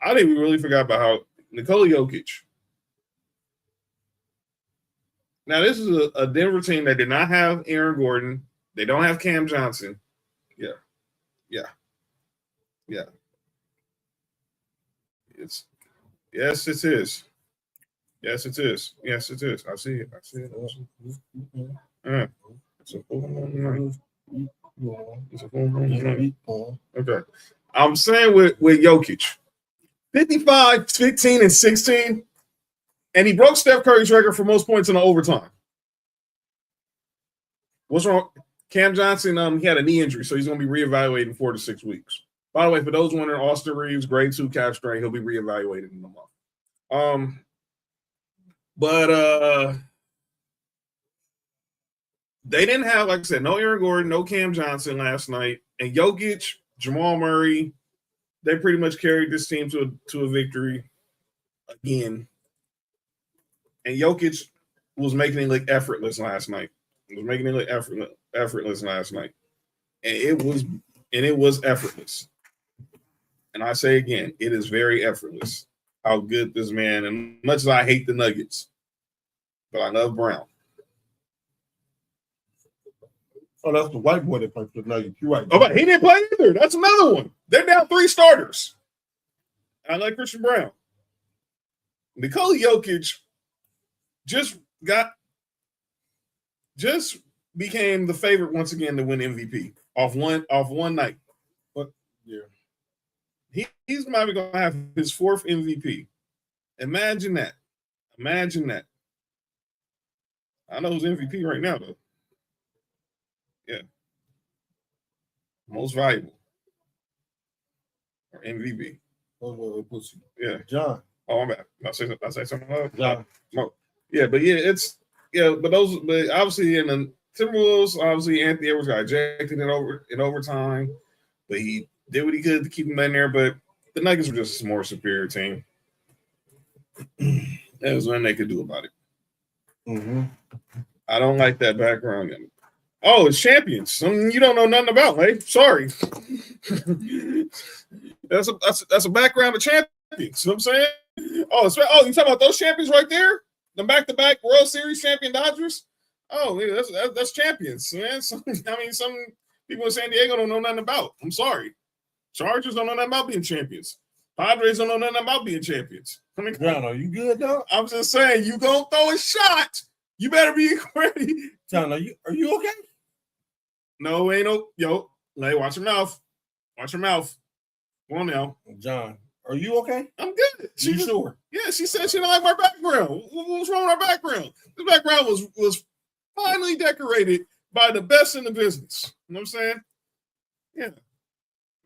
I think we really forgot about how Nikola Jokic. Now, this is a Denver team that did not have Aaron Gordon. They don't have Cam Johnson. Yeah. Yes, it is. Yes, it is. I see it. It's a full moon night. Okay. I'm saying with Jokic, 55, 15, and 16, and he broke Steph Curry's record for most points in the overtime. What's wrong? Cam Johnson, he had a knee injury, so he's going to be reevaluated in 4 to 6 weeks. By the way, for those wondering, Austin Reeves, grade 2 calf strain, he'll be reevaluated in a month. But they didn't have, like I said, no Aaron Gordon, no Cam Johnson last night. And Jokic, Jamal Murray, they pretty much carried this team to a victory again. And Jokic was making it look effortless last night. Effortless last night. And it was effortless. And I say again, it is very effortless how good this man, and much as I hate the Nuggets, but I love Brown. Oh, that's the white boy that played for the Nuggets. You're right. Oh, but he didn't play either. That's another one. They're down 3 starters. I like Christian Brown. Nikola Jokic just became the favorite once again to win MVP off one night. But yeah. He's maybe going to have his 4th MVP. Imagine that. I know who's MVP right now, though. Yeah. Most valuable. Or MVP. Yeah. John. Oh, I'm bad. I say something else? John. No. Yeah, but but obviously in the Timberwolves, obviously Anthony Edwards got ejected in overtime, but he did what he could to keep him in there. But the Nuggets were just a more superior team. That was nothing they could do about it. Mm-hmm. I don't like that background. Oh, it's champions. Something you don't know nothing about, right? Sorry. that's a background of champions. You know what I'm saying? Oh, you talking about those champions right there? The back-to-back World Series champion Dodgers? Oh, yeah, that's champions, man. Some people in San Diego don't know nothing about. I'm sorry. Chargers don't know nothing about being champions. Padres don't know nothing about being champions. I mean, John, are you good, dog? I'm just saying, you gonna throw a shot. You better be ready. John, are you okay? No, ain't no. Yo, hey, watch your mouth. Watch your mouth. Come on now. John, are you okay? I'm good. You sure? Yeah, she said she didn't like my background. What's wrong with our background? This background was finally decorated by the best in the business. You know what I'm saying?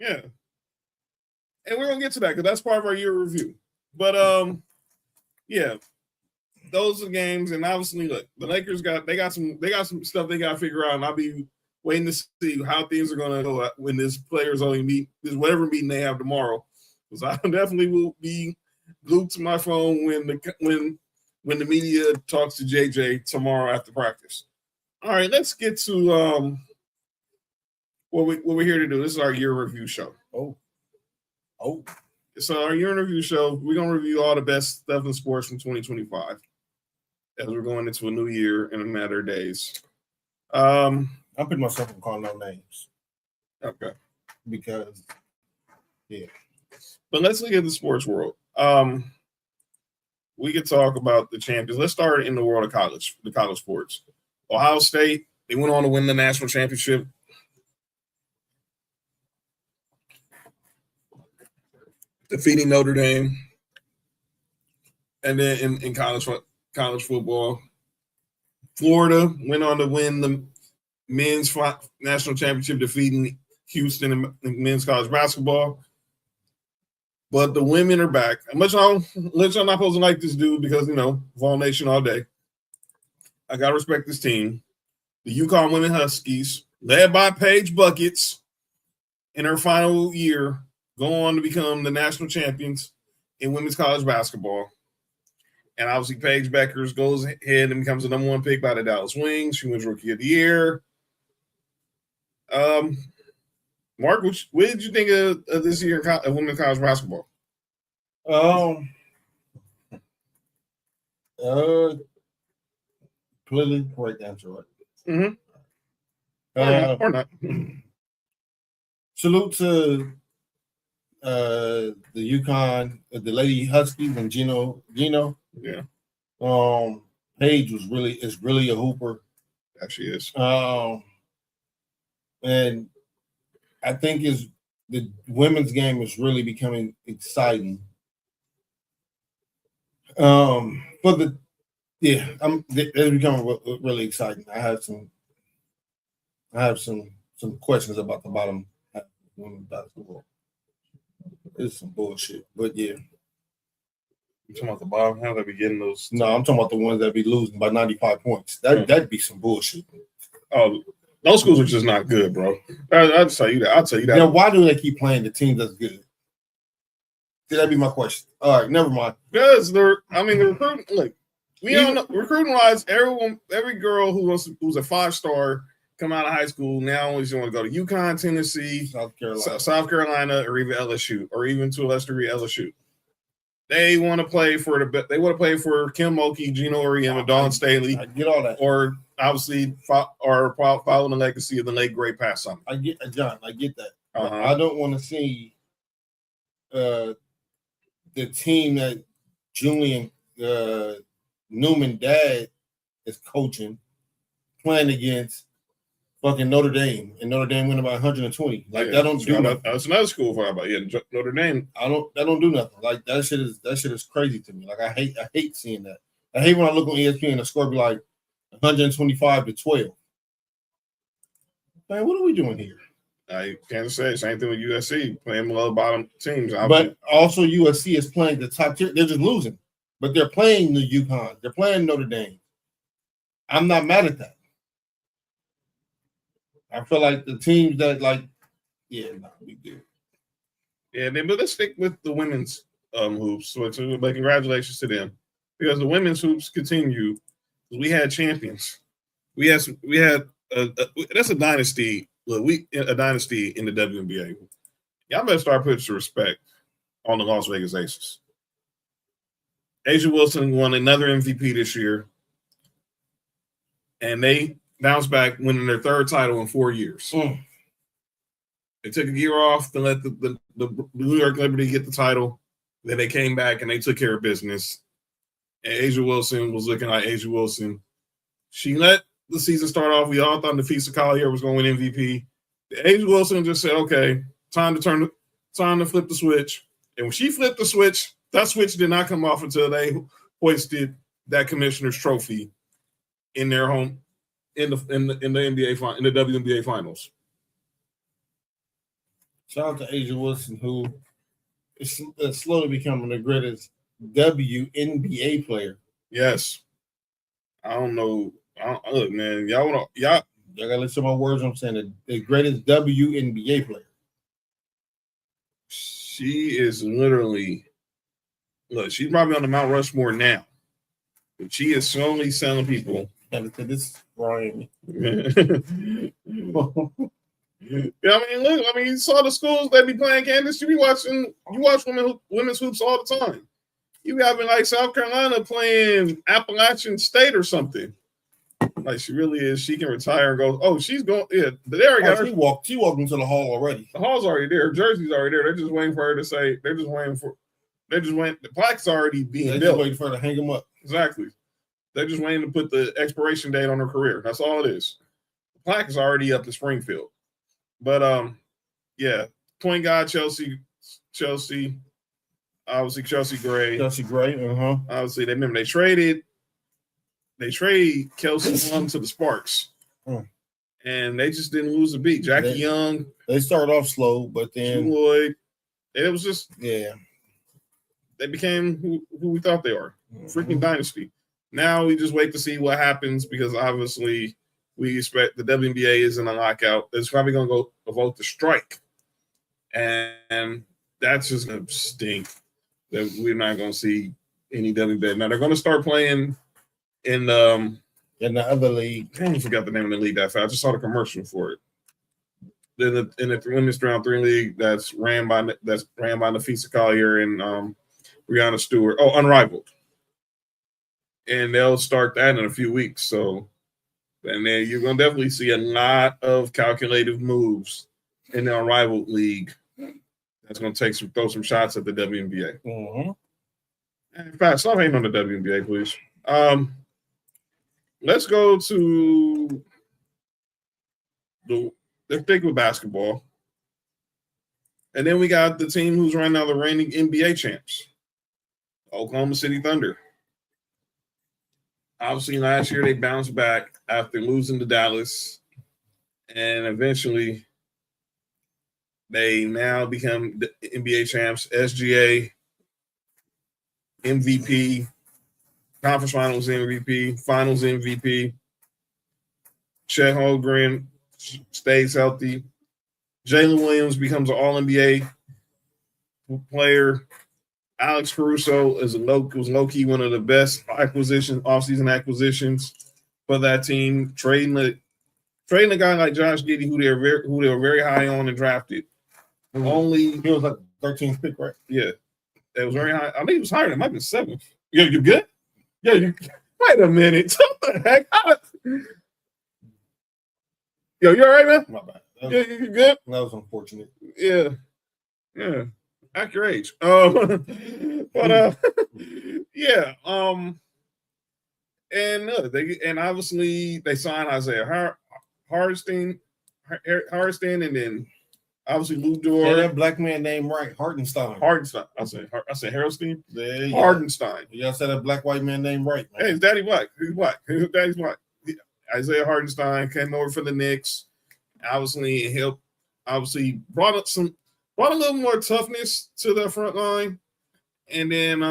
Yeah. And we're gonna get to that because that's part of our year review. But yeah, those are games, and obviously, look, the Lakers got some stuff they got to figure out, and I'll be waiting to see how things are going to go when this players only meet, this whatever meeting they have tomorrow. Because I definitely will be glued to my phone when the media talks to JJ tomorrow after practice. All right, let's get to what we're here to do. This is our year review show. Oh. So our year in review show, we're gonna review all the best stuff in sports from 2025 as we're going into a new year in a matter of days. I'm putting myself on calling no names. Okay. Because But let's look at the sports world. We could talk about the champions. Let's start in the world of the college sports. Ohio State, they went on to win the national championship. Defeating Notre Dame. And then in college football, Florida went on to win the men's national championship, defeating Houston in men's college basketball. But the women are back. I'm not supposed to like this dude because, Vol Nation all day. I got to respect this team. The UConn Women Huskies, led by Paige Buckets, in her final year, go on to become the national champions in women's college basketball. And obviously, Paige Buckers goes ahead and becomes the number 1 pick by the Dallas Wings. She wins Rookie of the Year. Mark, what did you think of this year of women's college basketball? Clearly correct answer, right? Mm-hmm. Or not. Salute to the UConn, the Lady Huskies and Gino. Yeah. Paige is really a hooper. Actually is. And I think the women's game is really becoming exciting. It's becoming really exciting. I have some questions about the bottom half of women's basketball. It's some bullshit, but yeah. You talking about the bottom half that be getting those? No, I'm talking about the ones that be losing by 95 points. That'd be some bullshit. Oh, those schools are just not good, bro. I'll tell you that. Yeah, why do they keep playing the team that's good? That'd be my question. All right, never mind. Because the recruiting. Look, we all know recruiting wise. Every girl who's a 5-star come out of high school now always want to go to UConn, Tennessee, South Carolina, or even LSU, or even to a lesser degree LSU. They want to play for Kim Mulkey, Gino Auriemma, Dawn Staley. I get all that. Or obviously, follow the legacy of the late great Pat Summitt. I get that. Uh-huh. I don't want to see the team that Julian Newman dad is coaching playing against fucking Notre Dame, and Notre Dame went about 120. That don't do nothing. That's another school for about Notre Dame. That don't do nothing. Like that shit is crazy to me. Like I hate seeing that. I hate when I look on ESPN and the score be like 125-12. Man, what are we doing here? I can't say same thing with USC playing below bottom teams. But also USC is playing the top tier. They're just losing, but they're playing the UConn. They're playing Notre Dame. I'm not mad at that. I feel like the teams that we do. Yeah, but let's stick with the women's hoops. But congratulations to them because the women's hoops continue. We had champions. We had that's a dynasty. Look, a dynasty in the WNBA. Y'all better start putting some respect on the Las Vegas Aces. A'ja Wilson won another MVP this year, and they bounced back, winning their 3rd title in 4 years. They took a year off to let the New York Liberty get the title. Then they came back and they took care of business. And A'ja Wilson was looking like A'ja Wilson. She let the season start off. We all thought Nafisa Collier was going to win MVP. A'ja Wilson just said, "Okay, time to flip the switch." And when she flipped the switch, that switch did not come off until they hoisted that commissioner's trophy in their home in the WNBA finals. Shout out to A'ja Wilson, who is slowly becoming the greatest WNBA player. Yes, I don't know. Look, man, y'all I gotta listen to my words. I'm saying the greatest WNBA player. She is literally, look, she's probably on the Mount Rushmore now. But she is slowly selling people. And this Brian. Yeah, I mean, look, you saw the schools that be playing Candace. You watch women's hoops all the time. You having like South Carolina playing Appalachian State or something. Like she really is. She can retire and go. Oh, she's going. Yeah, they already got her. She walked into the hall already. The hall's already there. Her jersey's already there. They're just waiting for her to say. The plaque's already being built. They're just waiting for her to hang them up. Exactly. They're just waiting to put the expiration date on her career. That's all it is. The plaque is already up to Springfield. But yeah, point guard Chelsea, obviously Chelsea Gray. Obviously, they traded Kelsey Young to the Sparks. And they just didn't lose a beat. Jackie Young. They started off slow, but then Lloyd. It was just they became who we thought they are. Freaking dynasty. Now we just wait to see what happens because obviously we expect the WNBA is in a lockout. It's probably going to go vote to strike. And that's just going to stink that we're not going to see any WNBA. Now they're going to start playing in the other league. I forgot the name of the league that fast. I just saw the commercial for it. In the women's round 3 league that's ran by Nafisa Collier and Brianna Stewart. Oh, Unrivaled. And they'll start that in a few weeks. So, and then you're going to definitely see a lot of calculative moves in the Unrivaled League. That's going to throw some shots at the WNBA. In fact, stop hating on the WNBA, please. Let's go to let's stick with basketball. And then we got the team who's right now the reigning NBA champs, Oklahoma City Thunder. Obviously, last year they bounced back after losing to Dallas, and eventually they now become the NBA champs, SGA, MVP, Conference Finals MVP, Finals MVP. Chet Holmgren stays healthy. Jalen Williams becomes an All-NBA player. Alex Caruso was low-key one of the best off-season acquisitions for that team. Trading a guy like Josh Giddey, who they were very high on and drafted. He was like 13th pick, right? Yeah, it was very high. I think it was higher. It might have been 7th. Yeah, you good? Yeah, you. Wait a minute. What the heck? Yo, you all right, man? My bad. Yeah, you good? That was unfortunate. Yeah. At your age. But yeah. And obviously they signed Isaiah Hartenstein, and then obviously Lou Dort. Yeah, that black man named right, Hartenstein. I said Hartenstein. Yeah. Hartenstein. Y'all said that black white man named right. Man. Hey, his daddy black. He's black. His daddy's black. Isaiah Hartenstein came over for the Knicks. Obviously, helped. Obviously, brought a little more toughness to the front line, and then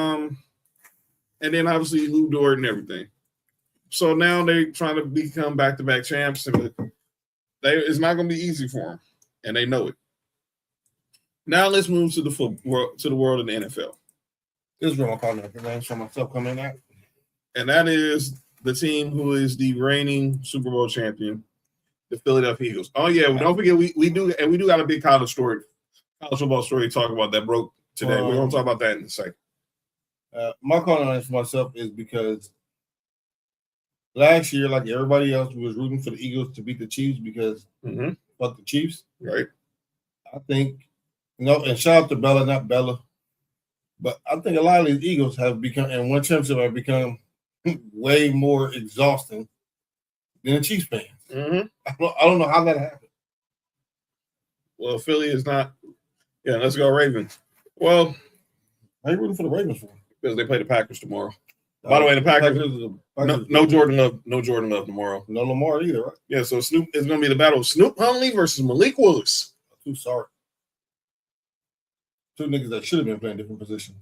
obviously Lou Dort and everything. So now they're trying to become back-to-back champs, and it's not going to be easy for them, and they know it. Now let's move to the world of the NFL. This is where I'm calling the name for myself coming out, and that is the team who is the reigning Super Bowl champion, the Philadelphia Eagles. Oh yeah, don't forget we do got a big college football story to talk about that broke today. We're going to talk about that in a second. My call on for myself is because last year, like everybody else, was rooting for the Eagles to beat the Chiefs because fuck the Chiefs. Right. I think, and shout out to Bella, not Bella, but I think a lot of these Eagles have become, and one championship have become way more exhausting than the Chiefs fans. I don't know how that happened. Well, Philly is not. Yeah, let's go Ravens. Well, how you rooting for the Ravens for? Because they play the Packers tomorrow. By the way, the Packers no Jordan Love. No Jordan Love tomorrow. No Lamar either, right? Yeah, so Snoop is going to be the battle of Snoop Huntley versus Malik Willis. Too sorry. Two niggas that should have been playing different positions.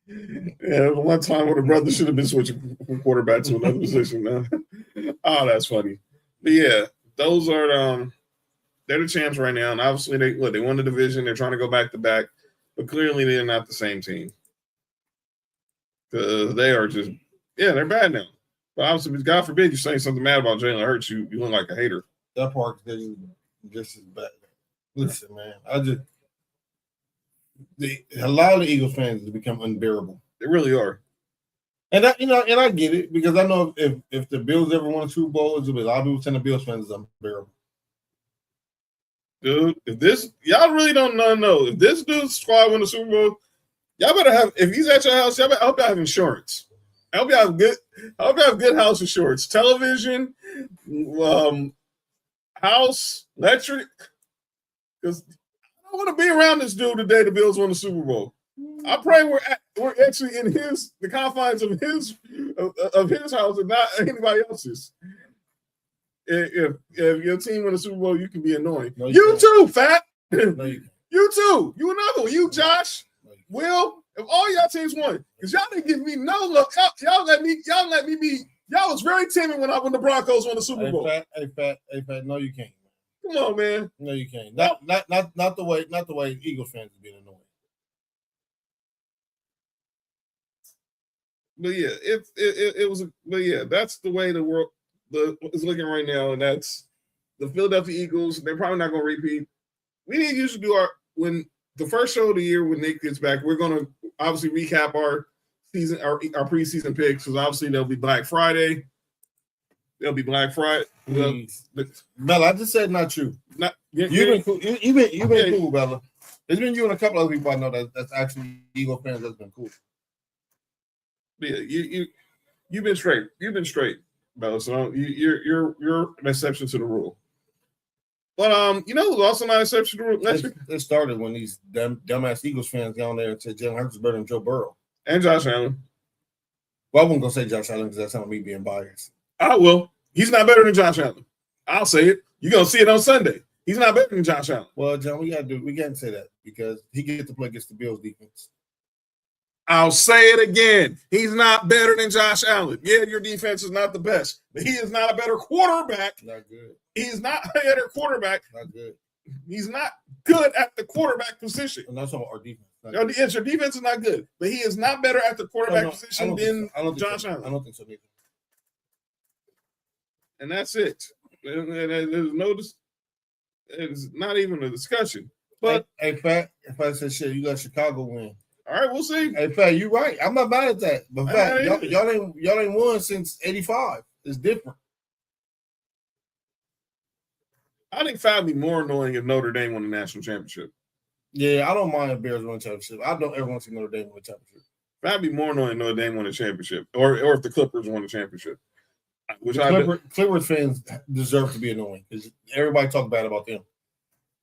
Yeah, one time when a brother should have been switching from quarterback to another position. Man. Oh, that's funny. But yeah, those are they're the champs right now, and obviously they won the division. They're trying to go back to back, but clearly they're not the same team because they are just they're bad now. But obviously, God forbid you say something mad about Jalen Hurts, you look like a hater. That part is just as bad. Listen, man, a lot of the Eagles fans have become unbearable. They really are. And I get it because I know if the Bills ever won a Super Bowl, it'll be a lot of people saying the Bills fans is unbearable. Dude, y'all really don't know. If this dude's squad win the Super Bowl, y'all better have. If he's at your house, I hope y'all have insurance. I hope y'all have good house insurance, television, house, electric. Because I don't want to be around this dude the day the Bills won the Super Bowl. I pray we're actually in the confines of his house and not anybody else's. If your team win the Super Bowl, you can be annoying. No, you too, Fat. No, you too. You another one. You, Josh, Will. If all y'all teams won, because y'all didn't give me no look. Y'all let me be. Y'all was very timid when the Broncos won the Super Bowl. Hey, Fat. No, you can't. Come on, man. No, you can't. Not the way Eagles fans are being annoying. But yeah, it was. But yeah, that's the way the world is looking right now, and that's the Philadelphia Eagles. They're probably not going to repeat. We need to usually do when the first show of the year when Nick gets back. We're going to obviously recap our season, our preseason picks, because obviously there'll be Black Friday. There'll be Black Friday. Bella, I just said not true. You've been cool. You've been cool, Bella. It's been you and a couple other people I know that's actually Eagle fans that's been cool. Yeah, you've been straight. You've been straight, Bella. So you're an exception to the rule. But who's also not an exception to the rule? It started when these dumbass Eagles fans got on there and said Jalen Hurts is better than Joe Burrow and Josh Allen. Well, I wasn't gonna say Josh Allen because that's not me being biased. I will. He's not better than Josh Allen. I'll say it. You're gonna see it on Sunday. He's not better than Josh Allen. Well, John, we can't say that because he gets to play against the Bills defense. I'll say it again. He's not better than Josh Allen. Yeah, your defense is not the best, but he is not a better quarterback. Not good. He's not a better quarterback. Not good. He's not good at the quarterback position. And that's our defense. Your defense is not good, but he is not better at the quarterback position than Josh Allen. I don't think so neither. And that's it. There's it's not even a discussion. But hey, Fat, if I said shit, you let Chicago win. All right, we'll see. Hey, Fat, you're right. I'm not mad at that. But Fat, y'all ain't won since '85. It's different. I think Fat would be more annoying if Notre Dame won the national championship. Yeah, I don't mind if Bears win a championship. I don't ever want to see Notre Dame win a championship. That'd be more annoying if Notre Dame won a championship, or if the Clippers won a championship. Clippers fans deserve to be annoying because everybody talk bad about them.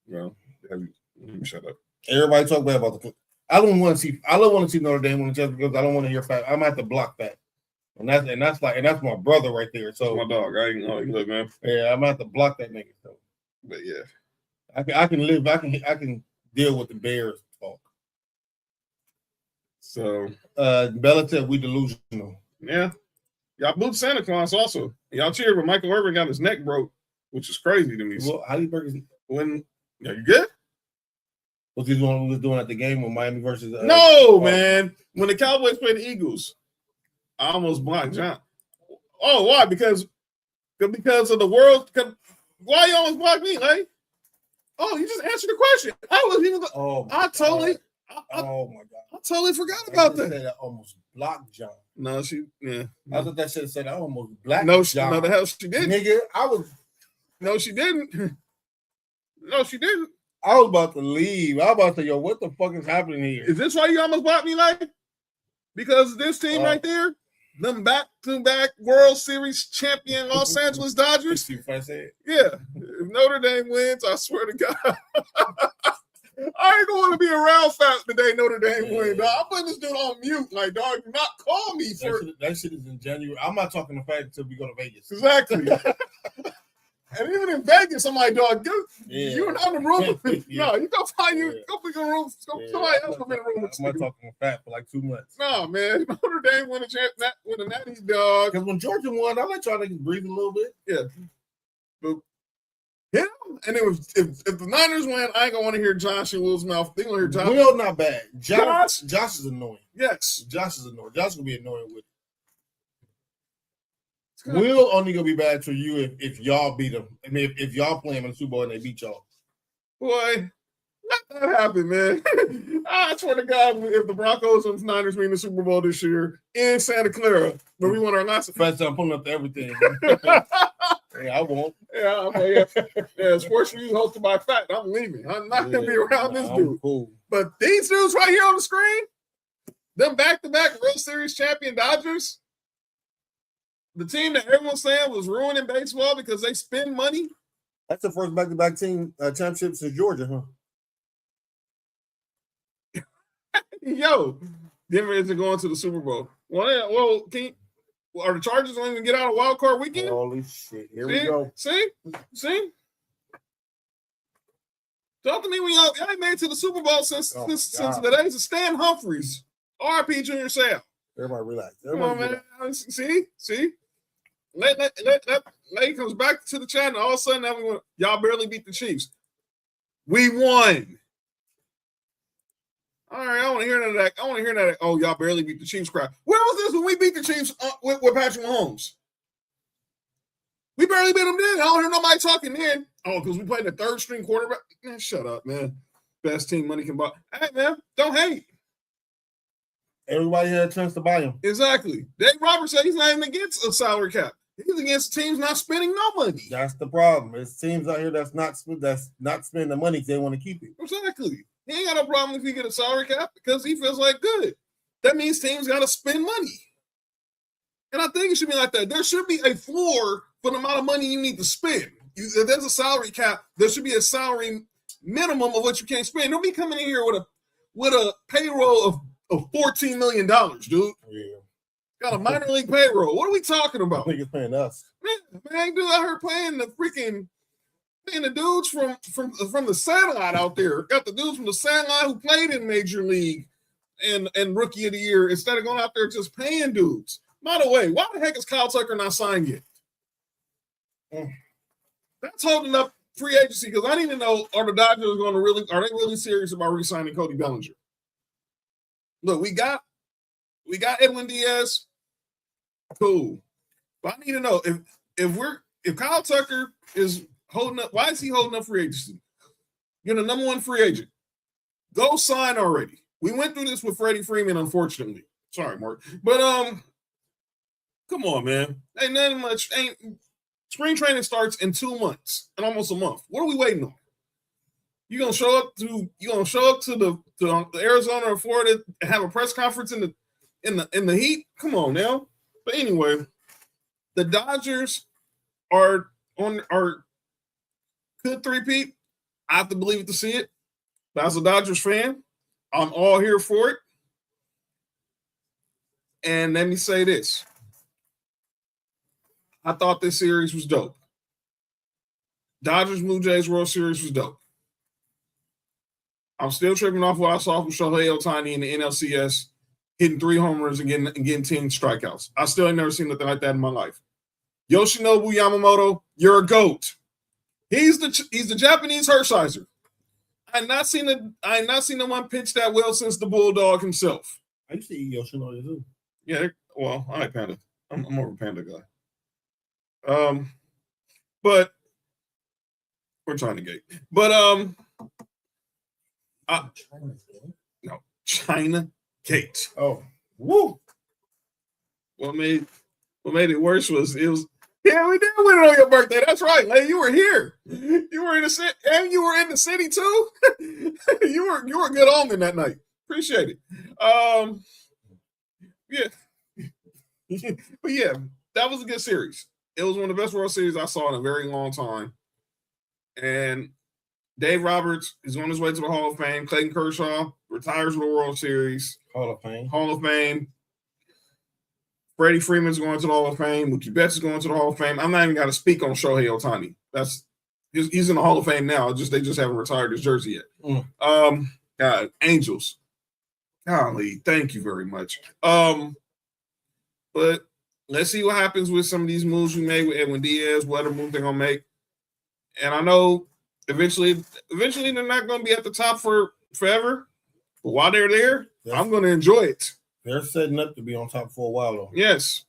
Well, shut up. Everybody talk bad about the Clippers. I don't want to see Notre Dame win a championship because I don't want to hear Fat. I'm gonna have to block that. And that's my brother right there. So my dog. I ain't know you look, man. Yeah, I'm gonna have to block that nigga. So. But yeah, I can live. I can deal with the Bears talk. So Bella said we delusional. Yeah, y'all booed Santa Claus also. Y'all cheered when Michael Irvin got his neck broke, which is crazy to me. Well, how do you break his? You good? Was he the one who was doing at the game with Miami versus? No, man. When the Cowboys played the Eagles, I almost blocked John. Oh, why? Because of the world. Why you almost blocked me, like? Oh, you just answered the question. I was even. Oh my God. I totally forgot about that. I almost blocked John. No, I thought that shit said I almost blocked John. No, the hell she didn't. Nigga, No, she didn't. No, she didn't. I was about to leave. I was about to say, yo, what the fuck is happening here? Is this why you almost blocked me, like? Because this team right there, them back-to-back World Series champion Los Angeles Dodgers. See what I said? Yeah. If Notre Dame wins, I swear to God, I ain't gonna want to be around Fat the day Notre Dame wins. Dog. I'm putting this dude on mute. Like, dog, do not call me for that shit is in January. I'm not talking to Fat until we go to Vegas. Exactly. And even in Vegas, I'm like, dog, you're not in the room. Yeah. No, you go find you. Yeah. Go pick a room. Yeah. Somebody else come in the room. I'm not talking fat for like 2 months. No, man. Notre Dame win a natty, dog. Because when Georgia won, I let y'all niggas breathe a little bit. Yeah. But him, and it was if the Niners win, I ain't gonna want to hear Josh and Will's mouth. They gonna hear Josh. Will not bad. Josh? Josh is annoying. Yes. Josh is annoying. Josh gonna be annoying with it. Will only gonna be bad for you if y'all beat them. I mean, if y'all play them in the Super Bowl and they beat y'all. Boy, let that happen, man. I swear to God, if the Broncos and the Niners win the Super Bowl this year in Santa Clara, where we won our last. First time pulling up to everything. Hey, I won't. Yeah, okay, yeah. Sports News hosted by Fat. I'm leaving. I'm not gonna be around this dude. Cool. But these dudes right here on the screen, them back-to-back World Series champion Dodgers, the team that everyone's saying was ruining baseball because they spend money. That's the first back-to-back team championship since Georgia, huh? Yo, Denver isn't going to the Super Bowl. Well, are the Chargers going to get out of wild card weekend? Holy shit! Here we go. See? Talk to me when y'all ain't made it to the Super Bowl since the days of Stan Humphries. R.I.P. Junior Seau. Everybody relax. Come on, man. See? Lady comes back to the chat, and all of a sudden, now y'all barely beat the Chiefs. We won. All right, I want to hear that. I want to hear that. Oh, y'all barely beat the Chiefs crowd. Where was this when we beat the Chiefs with Patrick Mahomes? We barely beat them then. I don't hear nobody talking then. Oh, because we played the third string quarterback. Man, shut up, man. Best team money can buy. Hey, man, don't hate. Everybody had a chance to buy him. Exactly. Dave Roberts said he's not even against a salary cap. He's against teams not spending no money. That's the problem. It's teams out here that's not spending the money because they want to keep it. Exactly. He ain't got no problem if he get a salary cap because he feels like good. That means teams got to spend money. And I think it should be like that. There should be a floor for the amount of money you need to spend. If there's a salary cap, there should be a salary minimum of what you can't spend. Don't be coming in here with a payroll of $14 million, dude. Yeah. Got a minor league payroll. What are we talking about? Niggas paying us. Man, dude, I heard playing the dudes from the satellite out there. Got the dudes from the satellite who played in Major League and Rookie of the Year instead of going out there just paying dudes. By the way, why the heck is Kyle Tucker not signed yet? That's holding up free agency because I need to know, are the Dodgers are they really serious about re-signing Cody Bellinger? Look, we got Edwin Diaz. Cool. But I need to know if Kyle Tucker is holding up, why is he holding up free agency? You're the number one free agent. Go sign already. We went through this with Freddie Freeman, unfortunately. Sorry, Mark. But come on, man. Ain't nothing much. Spring training starts in 2 months, in almost a month. What are we waiting on? You're gonna show up to the Arizona or Florida and have a press conference in the heat? Come on now. But anyway, the Dodgers are could three-peat. I have to believe it to see it. But as a Dodgers fan, I'm all here for it. And let me say this. I thought this series was dope. Dodgers Blue Jays World Series was dope. I'm still tripping off what I saw from Shohei Ohtani in the NLCS, hitting 3 home runs and getting 10 strikeouts. I still ain't never seen nothing like that in my life. Yoshinobu Yamamoto, you're a GOAT. He's the Japanese Hershiser. I ain't not seen the one pitch that well since the Bulldog himself. I used to eat Yoshinoya too. Yeah, well, I like Panda. I'm more of a Panda guy. But we're trying to get. But no, China Gate. Oh, woo! What made it worse was yeah, we did win it on your birthday. That's right, Lay. You were here. You were in the city, and you were in the city too. you were good omen that night. Appreciate it. Yeah, but yeah, that was a good series. It was one of the best World Series I saw in a very long time. And Dave Roberts is on his way to the Hall of Fame. Clayton Kershaw retires with the World Series. Hall of Fame. Hall of Fame. Freddie Freeman's going to the Hall of Fame. Mookie Betts is going to the Hall of Fame. I'm not even going to speak on Shohei Ohtani. He's in the Hall of Fame now. They just haven't retired his jersey yet. God, Angels. Golly, thank you very much. But let's see what happens with some of these moves we made with Edwin Diaz, what other move they're gonna make. And I know eventually they're not gonna be at the top for forever. But while they're there, I'm gonna enjoy it. They're setting up to be on top for a while, though. Yes.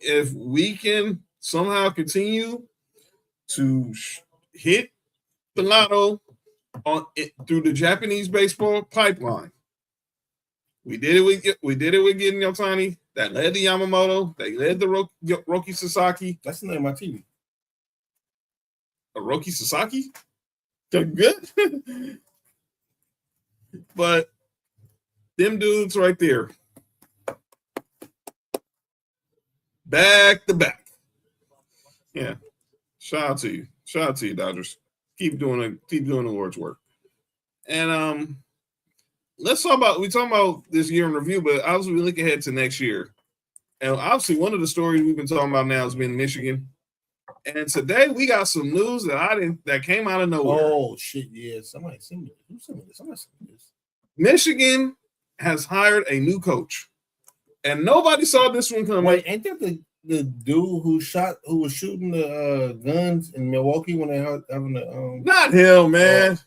If we can somehow continue to hit the lotto through the Japanese baseball pipeline, we did it with getting Ohtani. That led to Yamamoto. They led the Roki Sasaki. That's the name of my TV. A Roki Sasaki? They're good. But them dudes right there, back to back. Yeah. Shout out to you, Dodgers. Keep doing the Lord's work. And let's talk about this year in review, but obviously we look ahead to next year. And obviously one of the stories we've been talking about now has been Michigan. And today we got some news that came out of nowhere. Oh shit, yeah. Somebody send me this. Michigan has hired a new coach. And nobody saw this one coming. Wait, ain't that the dude who was shooting the guns in Milwaukee when they were having the Not him, man.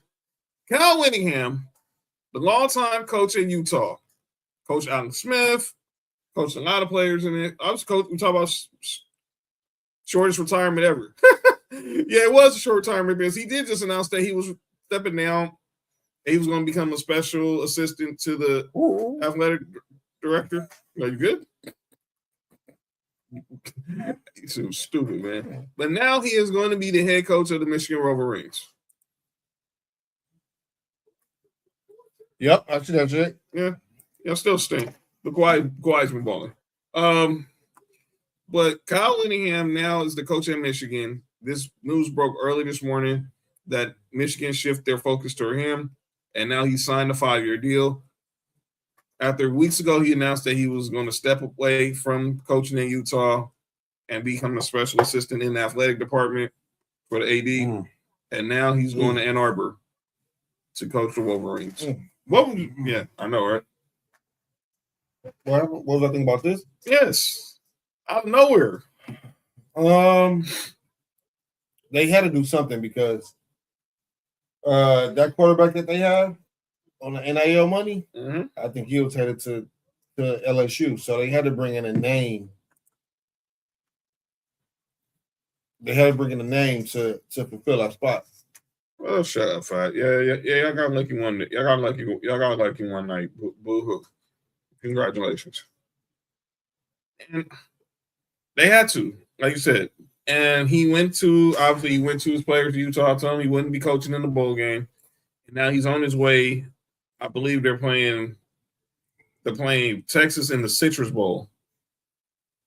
Kyle Whittingham, the longtime coach in Utah, Coach Alan Smith, coached a lot of players in it. We talk about shortest retirement ever. Yeah, it was a short retirement because he did just announce that he was stepping down. He was going to become a special assistant to the athletic director. Are you good? He's so stupid, man. But now he is going to be the head coach of the Michigan Wolverines. Yep, I see that shit. Yeah, still stink. But Kawhi's been balling. But Kyle Whittingham now is the coach at Michigan. This news broke early this morning that Michigan shifted their focus to him, and now he signed a 5-year deal. After weeks ago, he announced that he was going to step away from coaching in Utah and become a special assistant in the athletic department for the AD. And now he's going to Ann Arbor to coach the Wolverines. Yeah, I know, right? What was I thinking about this? Yes. Out of nowhere. They had to do something because that quarterback that they have on the NIL money, I think he was headed to LSU. So they had to bring in a name. They had to bring in a name to fulfill that spot. Well, shut up, Fight. Yeah. Y'all got lucky one. Y'all got lucky one night. Boo-hoo. Congratulations. And they had to, like you said. And he went to his players to Utah, told him he wouldn't be coaching in the bowl game. And now he's on his way. I believe they're playing Texas in the Citrus Bowl.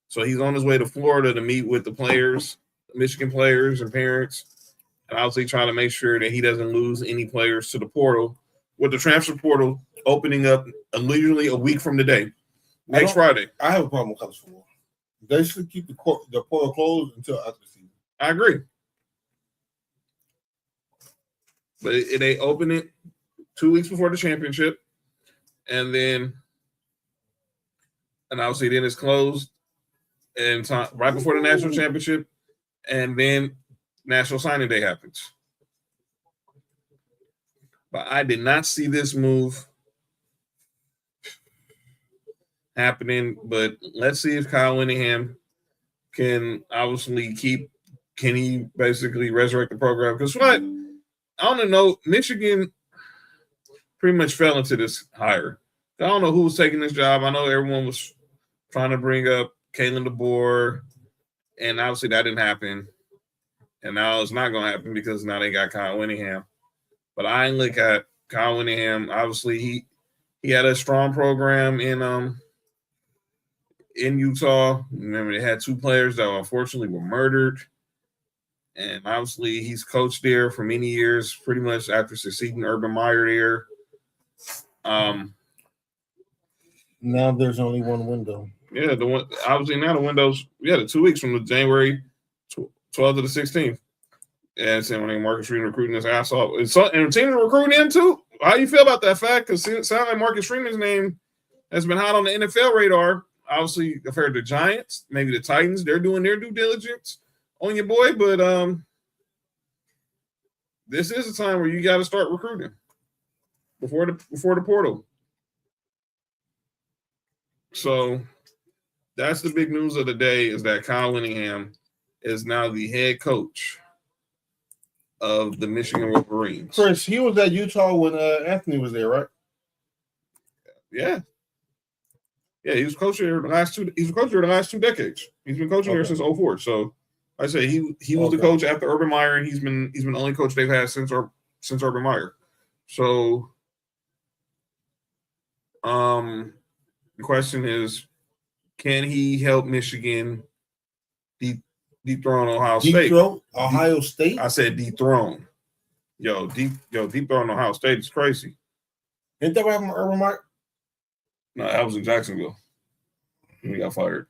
So he's on his way to Florida to meet with the players, Michigan players and parents, and obviously trying to make sure that he doesn't lose any players to the portal, with the transfer portal opening up literally a week from today, next Friday. I have a problem with college football. They should keep the portal closed until after the season. I agree. But they open it 2 weeks before the championship, and obviously then it's closed and right before the national championship, and then National Signing Day happens. But I did not see this move happening. But let's see if Kyle Whittingham can obviously can he basically resurrect the program? Because I don't know, Michigan pretty much fell into this hire. I don't know who was taking this job. I know everyone was trying to bring up Kalen DeBoer, and obviously that didn't happen. And now it's not going to happen because now they got Kyle Whittingham. But I look at Kyle Whittingham. Obviously, he had a strong program in Utah. Remember, they had 2 players that unfortunately were murdered. And obviously, he's coached there for many years, pretty much after succeeding Urban Meyer there. Now there's only one window. Yeah, the one obviously now the windows. Yeah, the 2 weeks from the January 12th to the 16th. And saying when Marcus Freeman recruiting his ass off, and the team recruiting him too. How you feel about that fact? Because it sounds like Marcus Freeman's name has been hot on the NFL radar. Obviously, I've heard the Giants, maybe the Titans, they're doing their due diligence on your boy, but this is a time where you got to start recruiting before the portal. So that's the big news of the day, is that Kyle Whittingham is now the head coach of the Michigan Wolverines. Chris, he was at Utah when Anthony was there, right? Yeah. Yeah, he was coaching there the last 2. He's a coach there the last 2 decades. He's been coaching there since 2004. So I say he was the coach after Urban Meyer, and he's been the only coach they've had since Urban Meyer. So the question is, can he help Michigan dethrone Ohio State? Dethrone Ohio State? I said dethrone. Dethrone Ohio State is crazy. Ain't that what happened with Urban Meyer? No, that was in Jacksonville. He got fired.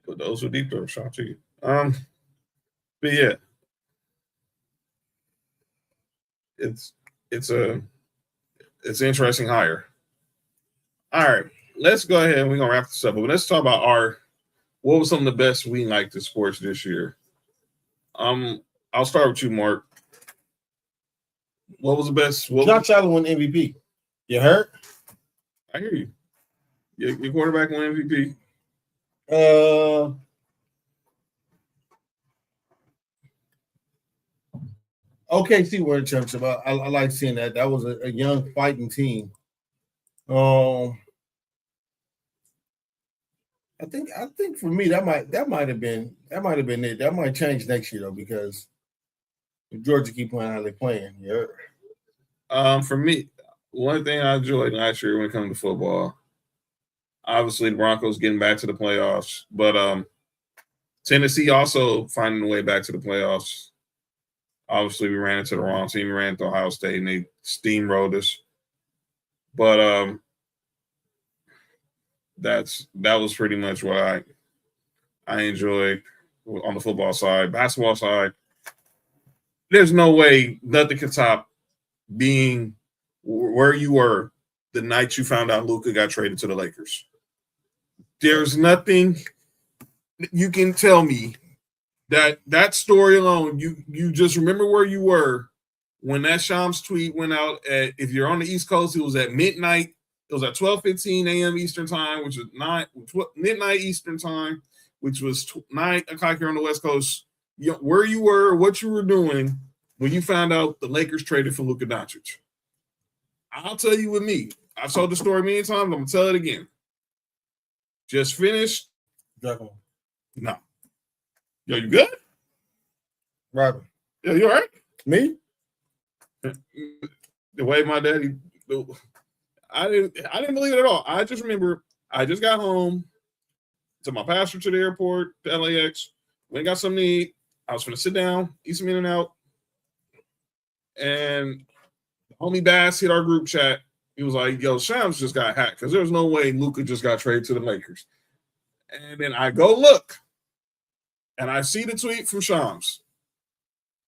But those were deep throw. Shout to you. But yeah, it's an interesting hire. All right, let's go ahead and we're gonna wrap this up. But let's talk about what was some of the best we liked in sports this year. I'll start with you, Mark. What was the best? Josh Allen won MVP. You heard? I hear you. Your quarterback won MVP. OKC were in championship. I like seeing that. That was a young fighting team. I think for me that might have been it. That might change next year though, because if Georgia keep playing how they're playing, yeah. For me, one thing I enjoyed last year when it comes to football, obviously the Broncos getting back to the playoffs, but Tennessee also finding a way back to the playoffs. Obviously, we ran into the wrong team. We ran into Ohio State, and they steamrolled us. But that was pretty much what I enjoyed on the football side. Basketball side, there's no way nothing can top being where you were the night you found out Luka got traded to the Lakers. There's nothing you can tell me that story alone, you just remember where you were when that Shams tweet went out if you're on the East Coast, it was at midnight. It was at 12:15 a.m. Eastern time, which is midnight Eastern time, which was 9 o'clock here on the West Coast. Where you were, what you were doing when you found out the Lakers traded for Luka Doncic. I'll tell you with me. I've told the story many times. I'm going to tell it again. Just finished. No. Yo, you good? Robin. Yo, you all right? Me? The way my daddy, I didn't believe it at all. I just remember I just got home, took my pastor to the airport, to LAX, went and got something to eat. I was going to sit down, eat some In-N-Out, and homie Bass hit our group chat. He was like, yo, Shams just got hacked because there's no way Luka just got traded to the Lakers. And then I go look, and I see the tweet from Shams.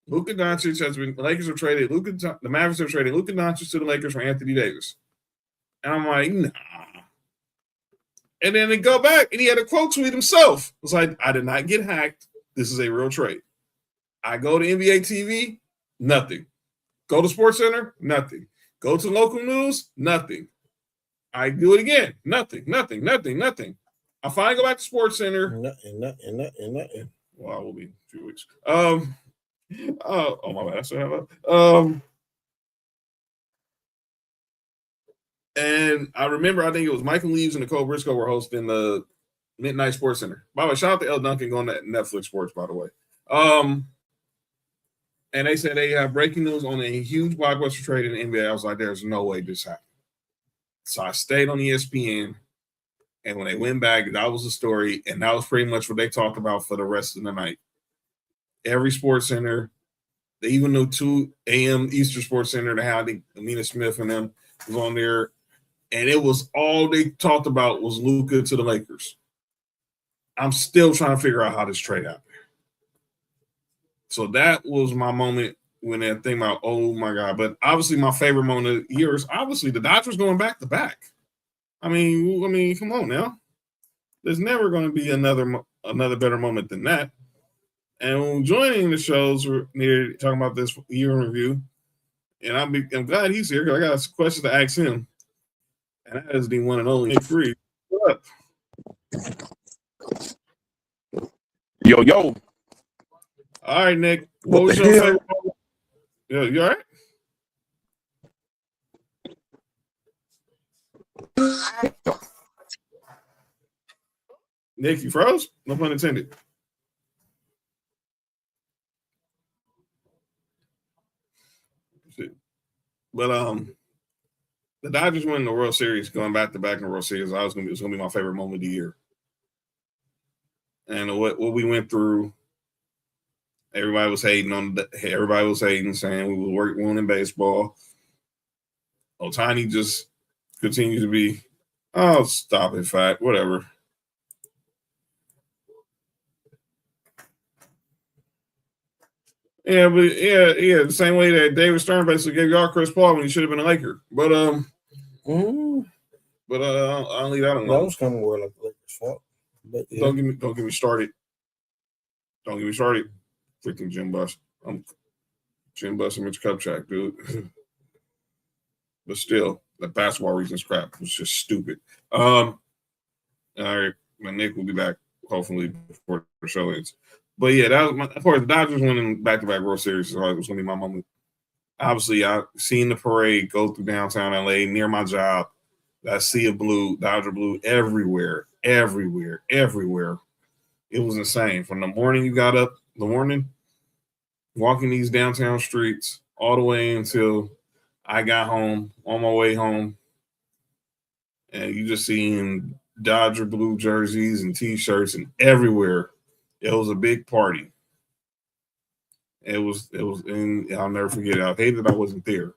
Luka Doncic has been, the Lakers have traded, the Mavericks have traded Luka Doncic to the Lakers for Anthony Davis. And I'm like, nah. And then they go back, and he had a quote tweet himself. It was like, I did not get hacked. This is a real trade. I go to NBA TV, nothing. Go to SportsCenter, nothing. Go to local news, nothing. I do it again, nothing. I finally go back to SportsCenter. Nothing. Well, I will be in 2 weeks. Oh my bad. I still have and I remember, I think it was Michael Leaves and Nicole Briscoe were hosting the Midnight Sports Center. By the way, shout out to El Duncan going to Netflix Sports, by the way. And they said they have breaking news on a huge blockbuster trade in the NBA. I was like, there's no way this happened. So I stayed on ESPN, and when they went back, that was the story, and that was pretty much what they talked about for the rest of the night. Every Sports Center, They even knew 2 a.m. Eastern Sports Center to have Amina Smith and them was on there. And it was all they talked about was Luka to the Lakers. I'm still trying to figure out how this trade happened. So that was my moment when that thing about, oh my God. But obviously my favorite moment of the year is obviously the Dodgers going back to back. I mean, come on now. There's never going to be another better moment than that. And joining the shows, we're near talking about this year in review. And I'm glad he's here because I got some questions to ask him. And that is the one and only Nick Freed. What up? Yo. All right, Nick. What was your favorite moment? Yeah, you all right? Nick, you froze? No pun intended. But the Dodgers winning the World Series, going back to back in the World Series, it was gonna be my favorite moment of the year. And what we went through, everybody was hating, saying we were winning baseball. Ohtani just continues to be, oh, stop it, fat, whatever. Yeah, but the same way that David Stern basically gave y'all Chris Paul when he should have been a Laker. But I'll leave that alone. That was kind of where like the Lakers fault. But yeah. Don't get me started. Don't get me started. Freaking Jim Buss. I'm Jim Buss and Mitch Kupchak, dude. But still, the basketball reasons crap was just stupid. All right, my Nick will be back hopefully before the show ends. But yeah, that was of course the Dodgers winning back-to-back World Series. So it was gonna be my moment. Obviously, I seen the parade go through downtown LA near my job. That sea of blue, Dodger blue, everywhere. It was insane. From the morning you got up, walking these downtown streets, all the way until I got home, on my way home, and you just seeing Dodger blue jerseys and T-shirts and everywhere. It was a big party. It was, and I'll never forget it. I hate that I wasn't there,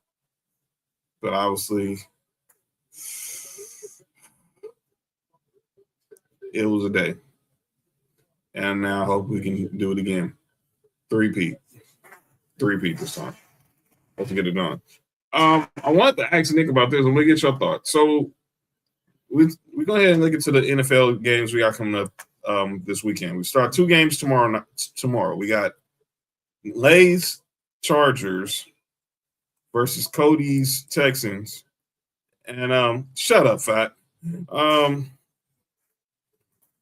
but obviously, it was a day. And now I hope we can do it again. Three-peat this time. Let's get it done. I wanted to ask Nick about this. I'm going to get your thoughts. So we go ahead and look into the NFL games we got coming up this weekend. We start 2 games tomorrow. We got Lay's Chargers versus Cody's Texans. And shut up, Fat.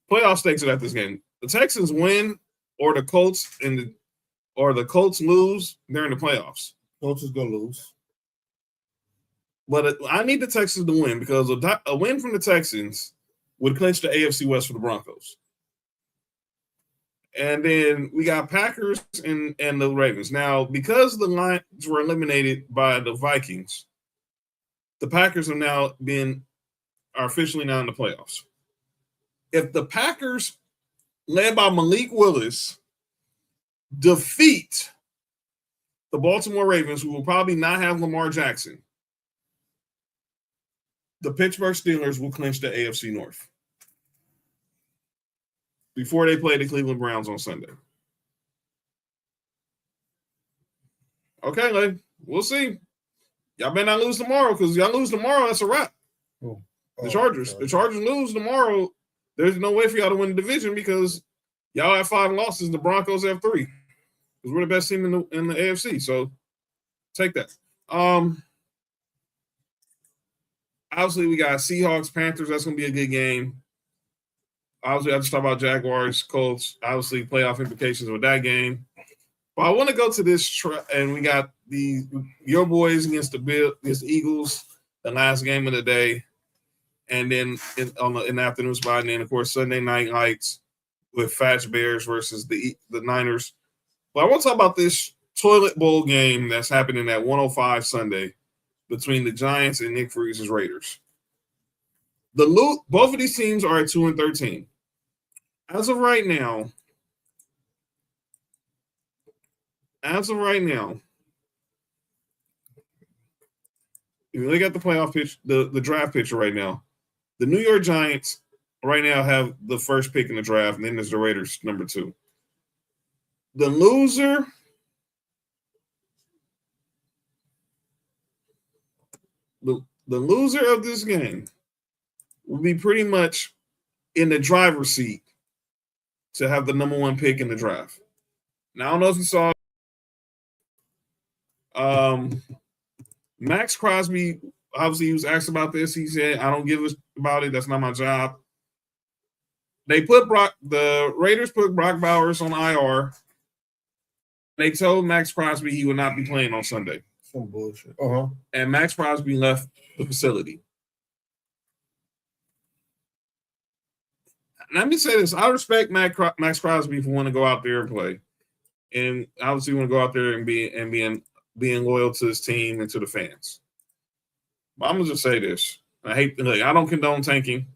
Playoff stakes are at this game. The Texans win or the Colts lose, they're in the playoffs. Colts is gonna lose. But I need the Texans to win because a win from the Texans would clinch the AFC West for the Broncos. And then we got Packers and the Ravens. Now, because the Lions were eliminated by the Vikings, the Packers are officially now in the playoffs. If the Packers, led by Malik Willis, defeat the Baltimore Ravens, who will probably not have Lamar Jackson, the Pittsburgh Steelers will clinch the AFC North before they play the Cleveland Browns on Sunday. Okay, Lane, we'll see. Y'all better not lose tomorrow, because y'all lose tomorrow, that's a wrap. The Chargers lose tomorrow. There's no way for y'all to win the division because y'all have 5 losses. The Broncos have 3. Because we're the best team in the AFC. So take that. Obviously, we got Seahawks, Panthers. That's going to be a good game. Obviously, I just talked about Jaguars, Colts. Obviously, playoff implications with that game. But I want to go to this, and we got your boys against the Eagles, the last game of the day. And then in the afternoon spot, and then, of course, Sunday Night Lights with Fats Bears versus the Niners. But I want to talk about this toilet bowl game that's happening at 105 Sunday between the Giants and Nick Freese's Raiders. Both of these teams are at 2-13. As of right now, as of right now, if you look at the playoff pitch, the draft picture right now, the New York Giants right now have the first pick in the draft, and then there's the Raiders, number 2. The loser the loser of this game will be pretty much in the driver's seat to have the number 1 pick in the draft. Now, I don't know if you saw Max Crosby, obviously he was asked about this. He said, I don't give a about it. That's not my job. The Raiders put Brock Bowers on IR. They told Max Crosby he would not be playing on Sunday. Some bullshit. And Max Crosby left the facility. Let me say this. I respect Max Crosby for wanting to go out there and play. And obviously want to go out there and being loyal to his team and to the fans. But I'm gonna just say this. I don't condone tanking.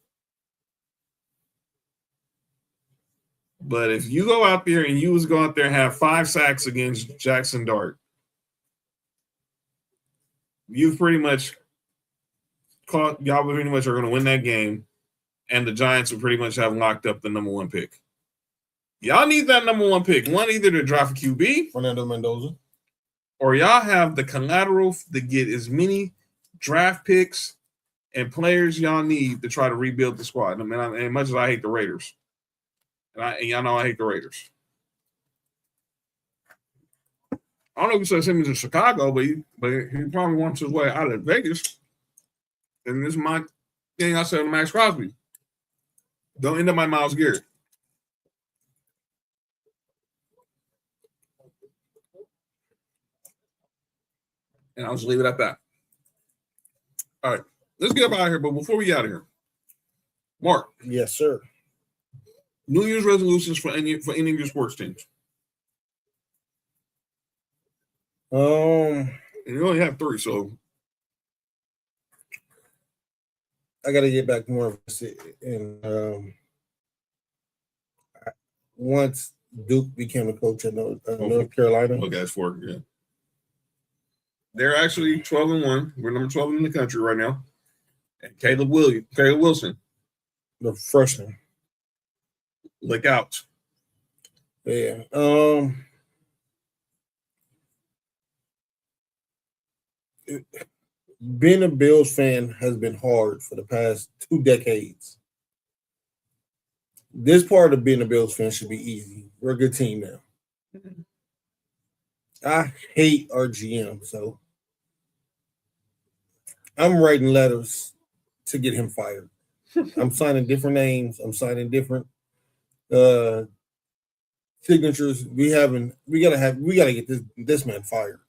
But if you go out there and you was go out there and have 5 sacks against Jackson Dart, you've pretty much y'all pretty much are going to win that game, and the Giants will pretty much have locked up the number 1 pick. Y'all need that number 1 pick. One, either to draft a QB, Fernando Mendoza, or y'all have the collateral to get as many draft picks and players y'all need to try to rebuild the squad. I mean, as much as I hate the Raiders. And y'all know I hate the Raiders. I don't know if he said send me to Chicago, but he probably wants his way out of Vegas. And this is my thing I said to Max Crosby. Don't end up like Myles Garrett. And I'll just leave it at that. All right. Let's get up out of here. But before we get out of here, Mark. Yes, sir. New Year's resolutions for any of your sports teams. And you only have 3, so I got to get back more of this. And once Duke became a coach at North Carolina, okay, that's 4. Yeah, they're actually 12-1. We're number 12 in the country right now. And Caleb Wilson, the freshman. Look out. Yeah. Being a Bills fan has been hard for the past 2 decades. This part of being a Bills fan should be easy. We're a good team now. I hate our GM, so I'm writing letters to get him fired. I'm signing different names. I'm signing different signatures. We gotta get this man fired.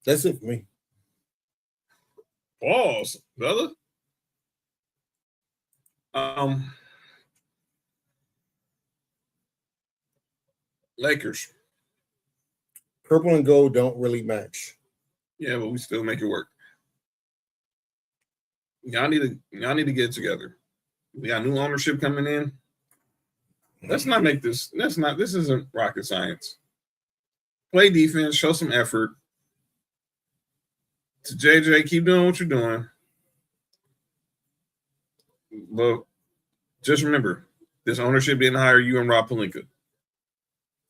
That's it for me. Pause, brother. Lakers. Purple and gold don't really match. Yeah, but we still make it work. Y'all need to get it together. We got new ownership coming in. Let's not make this. This isn't rocket science. Play defense, show some effort. To JJ, keep doing what you're doing. But just remember, this ownership didn't hire you and Rob Pelinka.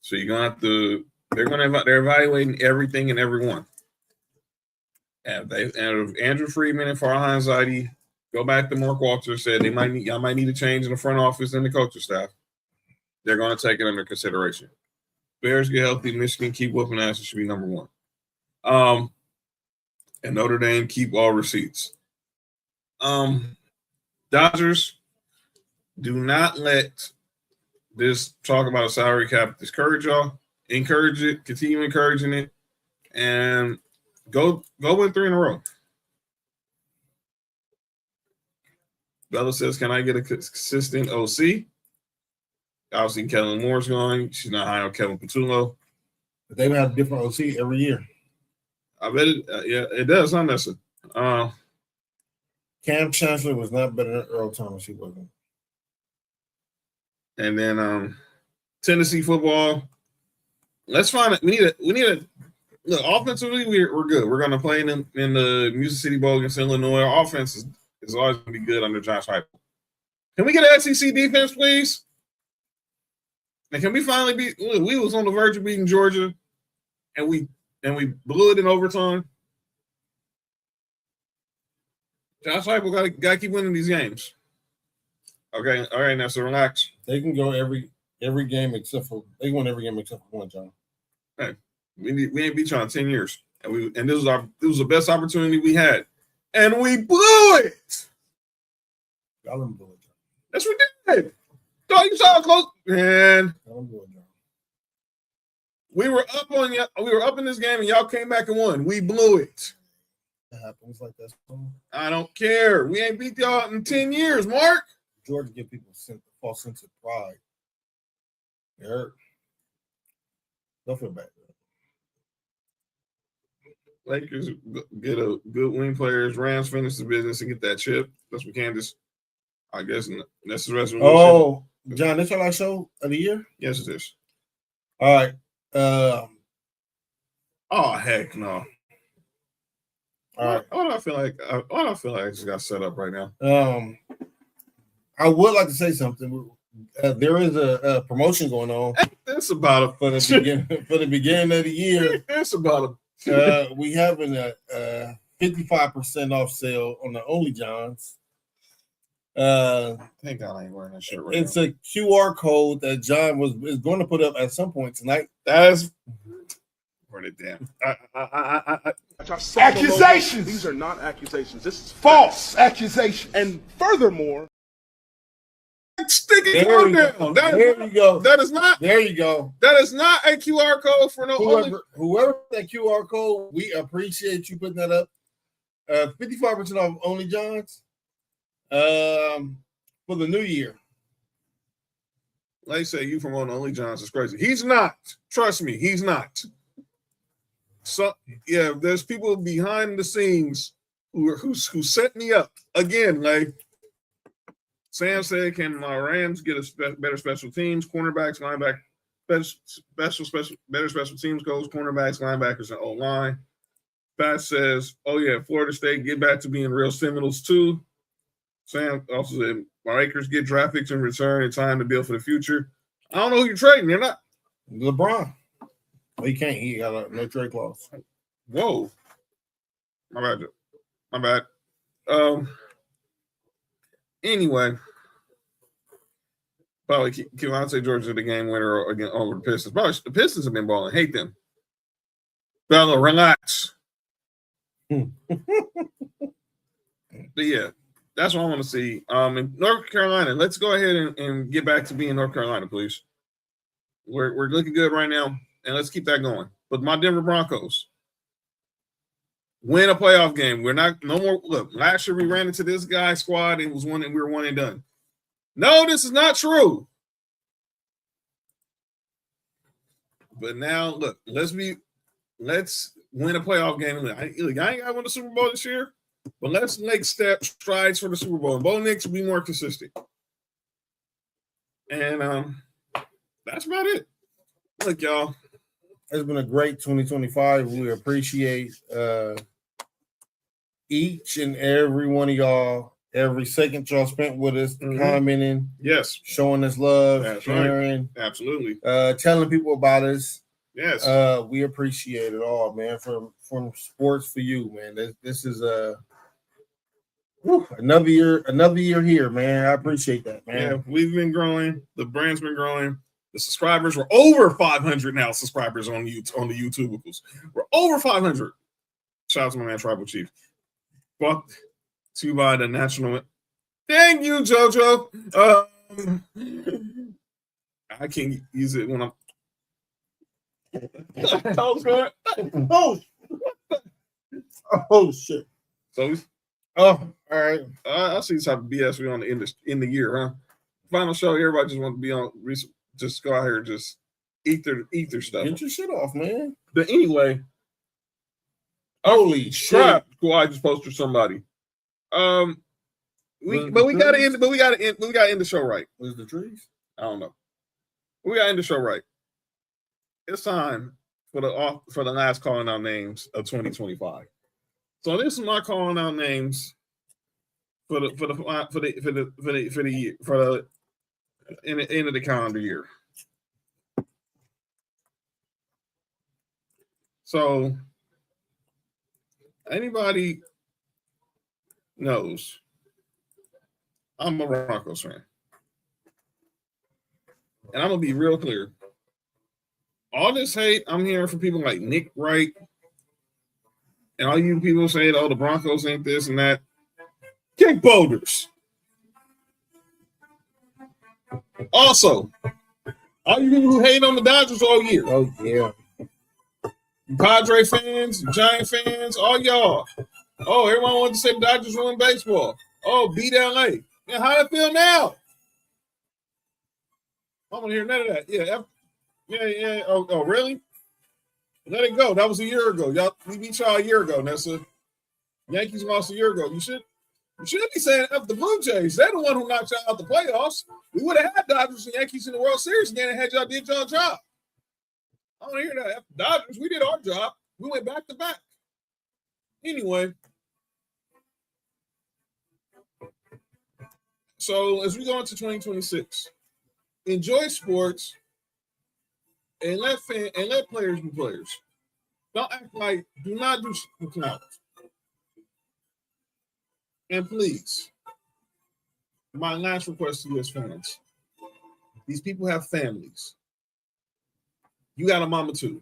So you're gonna have to. They're evaluating everything and everyone. And if Andrew Friedman and Farhan Zaidi go back to Mark Walter said y'all might need a change in the front office and the coaching staff. They're going to take it under consideration. Bears get healthy. Michigan keep whooping ass. It should be number 1. And Notre Dame keep all receipts. Dodgers, do not let this talk about a salary cap discourage y'all. Encourage it. Continue encouraging it. And go win 3 in a row. Bella says, can I get a consistent OC? Obviously, Kellen Moore's going. She's not high on Kevin Patullo. But they have different OC every year. I bet it. Yeah, it does. Not necessarily. Cam Chancellor was not better than Earl Thomas. He wasn't. And then Tennessee football. Let's find it. We need a look. Offensively, we're good. We're gonna play in the Music City Bowl against Illinois. Our offense is always gonna be good under Josh Heupel. Can we get an SEC defense, please? And can we finally beat? Look, we was on the verge of beating Georgia, and we blew it in overtime. Josh Heupel got to keep winning these games. Okay, all right, now so relax. They can go every game except for they won every game except for one, John. Hey, we ain't beat y'all in 10 years, and this was the best opportunity we had, and we blew it. Y'all didn't blew it, John. That's what we did. Dog, you saw how close, man. Y'all didn't blew it, John. We were up on you. We were up in this game, and y'all came back and won. We blew it. It happens like that. I don't care. We ain't beat y'all in 10 years, Mark. Georgia give people a false sense of pride. It hurt. Don't feel bad. Lakers get a good wing players. Rams finish the business and get that chip. That's what Candace, I guess, that's the resolution. Oh, John, this our last show of the year? Yes, it is. All right. Oh, heck no. All right. Why do I feel like I just got set up right now? I would like to say something. There is a promotion going on. That's about for the beginning of the year. That's about we having a 55% off sale on the Only Johns. Thank God I ain't wearing that shirt right It's now. a QR code that John is going to put up at some point tonight. That's where it down. Accusations. These are not accusations. This is false accusation. And furthermore, stick it down. There you go. That is not. There you go. That is not a QR code for no. Whoever that QR code, we appreciate you putting that up. 55% off Only Johns. For the new year. They say you from Only Johns is crazy. He's not. Trust me, he's not. So yeah, there's people behind the scenes who set me up again. Like Sam said, can my Rams get better special teams, cornerbacks, linebackers, better special teams coach, cornerbacks, linebackers, and O-line. Pat says, oh yeah, Florida State get back to being real Seminoles too. Sam also said, my Lakers get draft picks in return in time to build for the future. I don't know who you're trading. You're not LeBron. Well, he can't. He got a no trade clause. Whoa. My bad. Anyway, probably Kevontae George is the game winner again over the Pistons. Probably the Pistons have been balling. Hate them. Bella, relax. But yeah, that's what I want to see. In North Carolina, let's go ahead and get back to being North Carolina, please. We're looking good right now, and let's keep that going. But my Denver Broncos win a playoff game. We're not no more. Look, last year we ran into this guy squad and we were one and done. No, this is not true. But now, look, let's win a playoff game. I ain't got to win the Super Bowl this year, but let's make strides for the Super Bowl. Bo Nix will be more consistent. And that's about it. Look, y'all. It's been a great 2025. We appreciate each and every one of y'all, every second y'all spent with us, commenting, yes, showing us love, that's sharing, right. Absolutely, telling people about us. Yes, we appreciate it all, man. From sports for you, man. This is another year here, man. I appreciate that, man. Yeah, we've been growing. The brand's been growing. The subscribers were over 500 now. Subscribers on the YouTubicals. We're over 500. Shout out to my man Tribal Chief. Brought to you by the National. Thank you, JoJo. I can't use it when I'm. Oh shit. So, all right. I see this type of BS we on in the year, huh? Final show. Everybody just want to be on. Just go out here and just eat their stuff. Get your shit off, man. But anyway, holy crap! Cool, I just posted somebody. We gotta end the show right. Was the trees? I don't know. We got to end the show right. It's time for the last calling out names of 2025. So this is my calling out names for the year, in the end of the calendar year. So anybody knows I'm a Broncos fan. And I'm going to be real clear. All this hate I'm hearing from people like Nick Wright and all you people saying, oh, the Broncos ain't this and that. Kick boulders. Also, all you people who hate on the Dodgers all year. Oh, yeah. Padre fans, Giant fans, all y'all. Oh, everyone wants to say the Dodgers win baseball. Oh, beat LA. Yeah, how do I feel now? I don't hear none of that. Yeah. Oh, really? Let it go. That was a year ago. We beat y'all a year ago, Nessa. Yankees lost a year ago. You should be saying F the Blue Jays. They're the one who knocked y'all out the playoffs. We would have had Dodgers and Yankees in the World Series again and had y'all did y'all job. I don't hear that. F the Dodgers, we did our job. We went back to back. Anyway. So as we go into 2026, enjoy sports and let players be players. Don't act like do not do the clowns. And please, my last request to you as fans: these people have families. You got a mama too.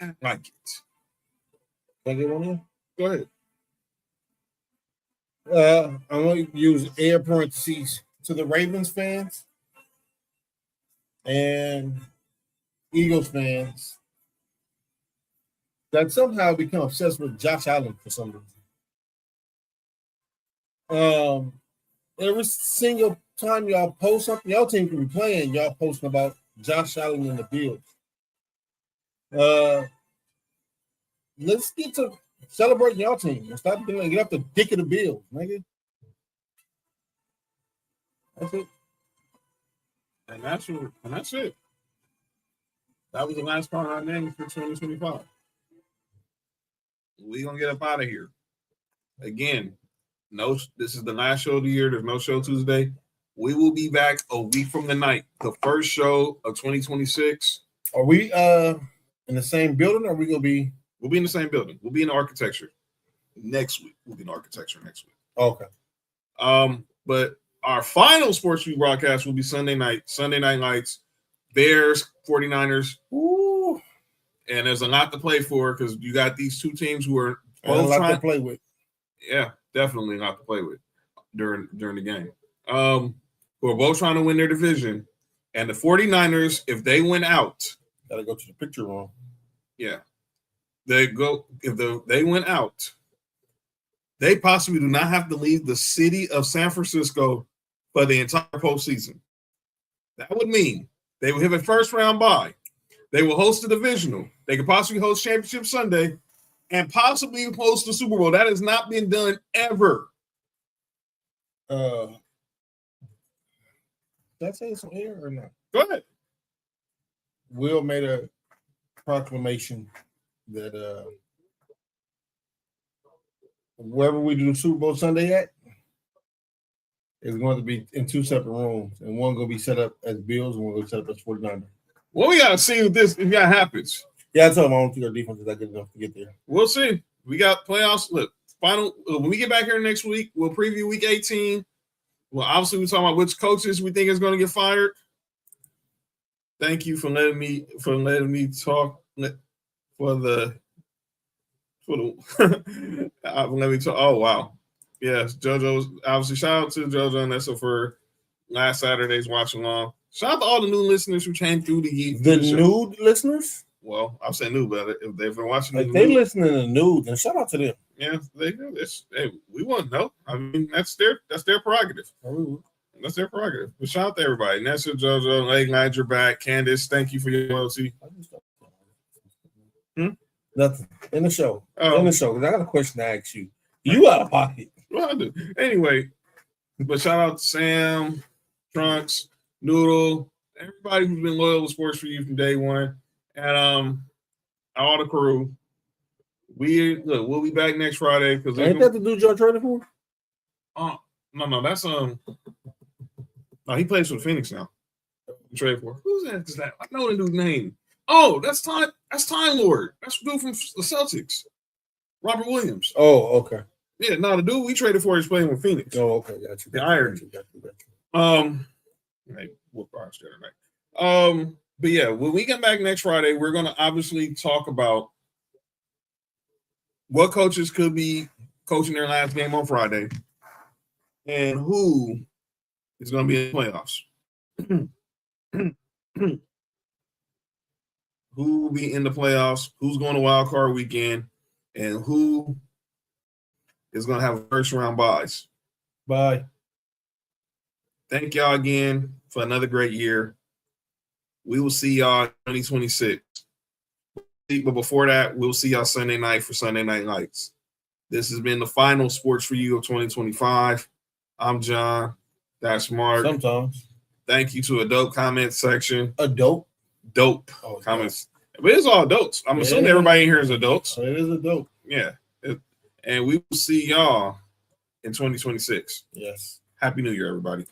Act like it. Can I get one here? Go ahead. I'm going to use air parentheses to the Ravens fans and Eagles fans that somehow become obsessed with Josh Allen for some reason. Every single time y'all post something, y'all team can be playing, y'all posting about Josh Allen and the Bills. Let's get to celebrating y'all team and stop get up the dick of the Bills, nigga. That's it. And that's it. That was the last part of our name for 2025. We're gonna get up out of here. Again, this is the last show of the year. There's no show Tuesday. We will be back a week from tonight, the first show of 2026. Are we in the same building, or are we gonna be? We'll be in the same building. We'll be in architecture next week. Okay. But our final sports week broadcast will be Sunday night lights, Bears, 49ers. Ooh. And there's a lot to play for because you got these two teams who are both trying to play with. Yeah, definitely a lot to play with during the game. Who are both trying to win their division. And the 49ers, if they win out, gotta go to the picture room. Yeah. They went out, they possibly do not have to leave the city of San Francisco for the entire postseason. That would mean they will have a first round bye. They will host the divisional. They could possibly host Championship Sunday and possibly host the Super Bowl. That has not been done ever. Did I say it's on air or not? Go ahead. Will made a proclamation that wherever we do the Super Bowl Sunday at is going to be in two separate rooms, and one going to be set up as Bills and one going to be set up as 49ers. Well, we got to see if that happens. Yeah, I told them I don't think our defense is that good enough to get there. We'll see. We got playoffs. Look, when we get back here next week, we'll preview week 18. Well, obviously, we're talking about which coaches we think is going to get fired. Thank you for letting me talk. Let me talk. Oh wow, yes, JoJo's obviously. Shout out to JoJo and Nessa for last Saturday's watch along. Shout out to all the new listeners who came through the new listeners. Well, I'll say new, but if they've been watching, if they listening to the news, then shout out to them. Yeah, they do this. Hey, we want to know. I mean, that's their prerogative. That's their prerogative. But shout out to everybody. Nessa, JoJo, Late Night, you're back. Candace, thank you for your loyalty. Nothing in the show. In the show, because I got a question to ask you. You out of pocket. Well, I do. Anyway, but shout out to Sam, Trunks, Noodle, everybody who's been loyal to Sports for You from day one, and all the crew. We'll be back next Friday because Ain't that the dude y'all traded for? No, that's no, he plays for the Phoenix now. Trade for who's that? Is that I know the dude's name. Oh, that's Time Lord. That's the dude from the Celtics. Robert Williams. Oh, okay. Yeah, no, the dude we traded for is playing with Phoenix. Oh, okay, got you. The Irons. Hey, we'll probably stay tonight. But yeah, when we get back next Friday, we're gonna obviously talk about what coaches could be coaching their last game on Friday, and who is gonna be in the playoffs. Who will be in the playoffs? Who's going to wild card weekend? And who is going to have first round buys? Bye. Thank y'all again for another great year. We will see y'all in 2026. But before that, we'll see y'all Sunday night for Sunday Night Lights. This has been the final Sports for You of 2025. I'm John. That's Mark. Sometimes. Thank you to a dope comment section. A dope? Dope comments. But it's all adults. I'm assuming everybody in here is adults. It is a dope. Yeah. And we will see y'all in 2026. Yes. Happy New Year, everybody.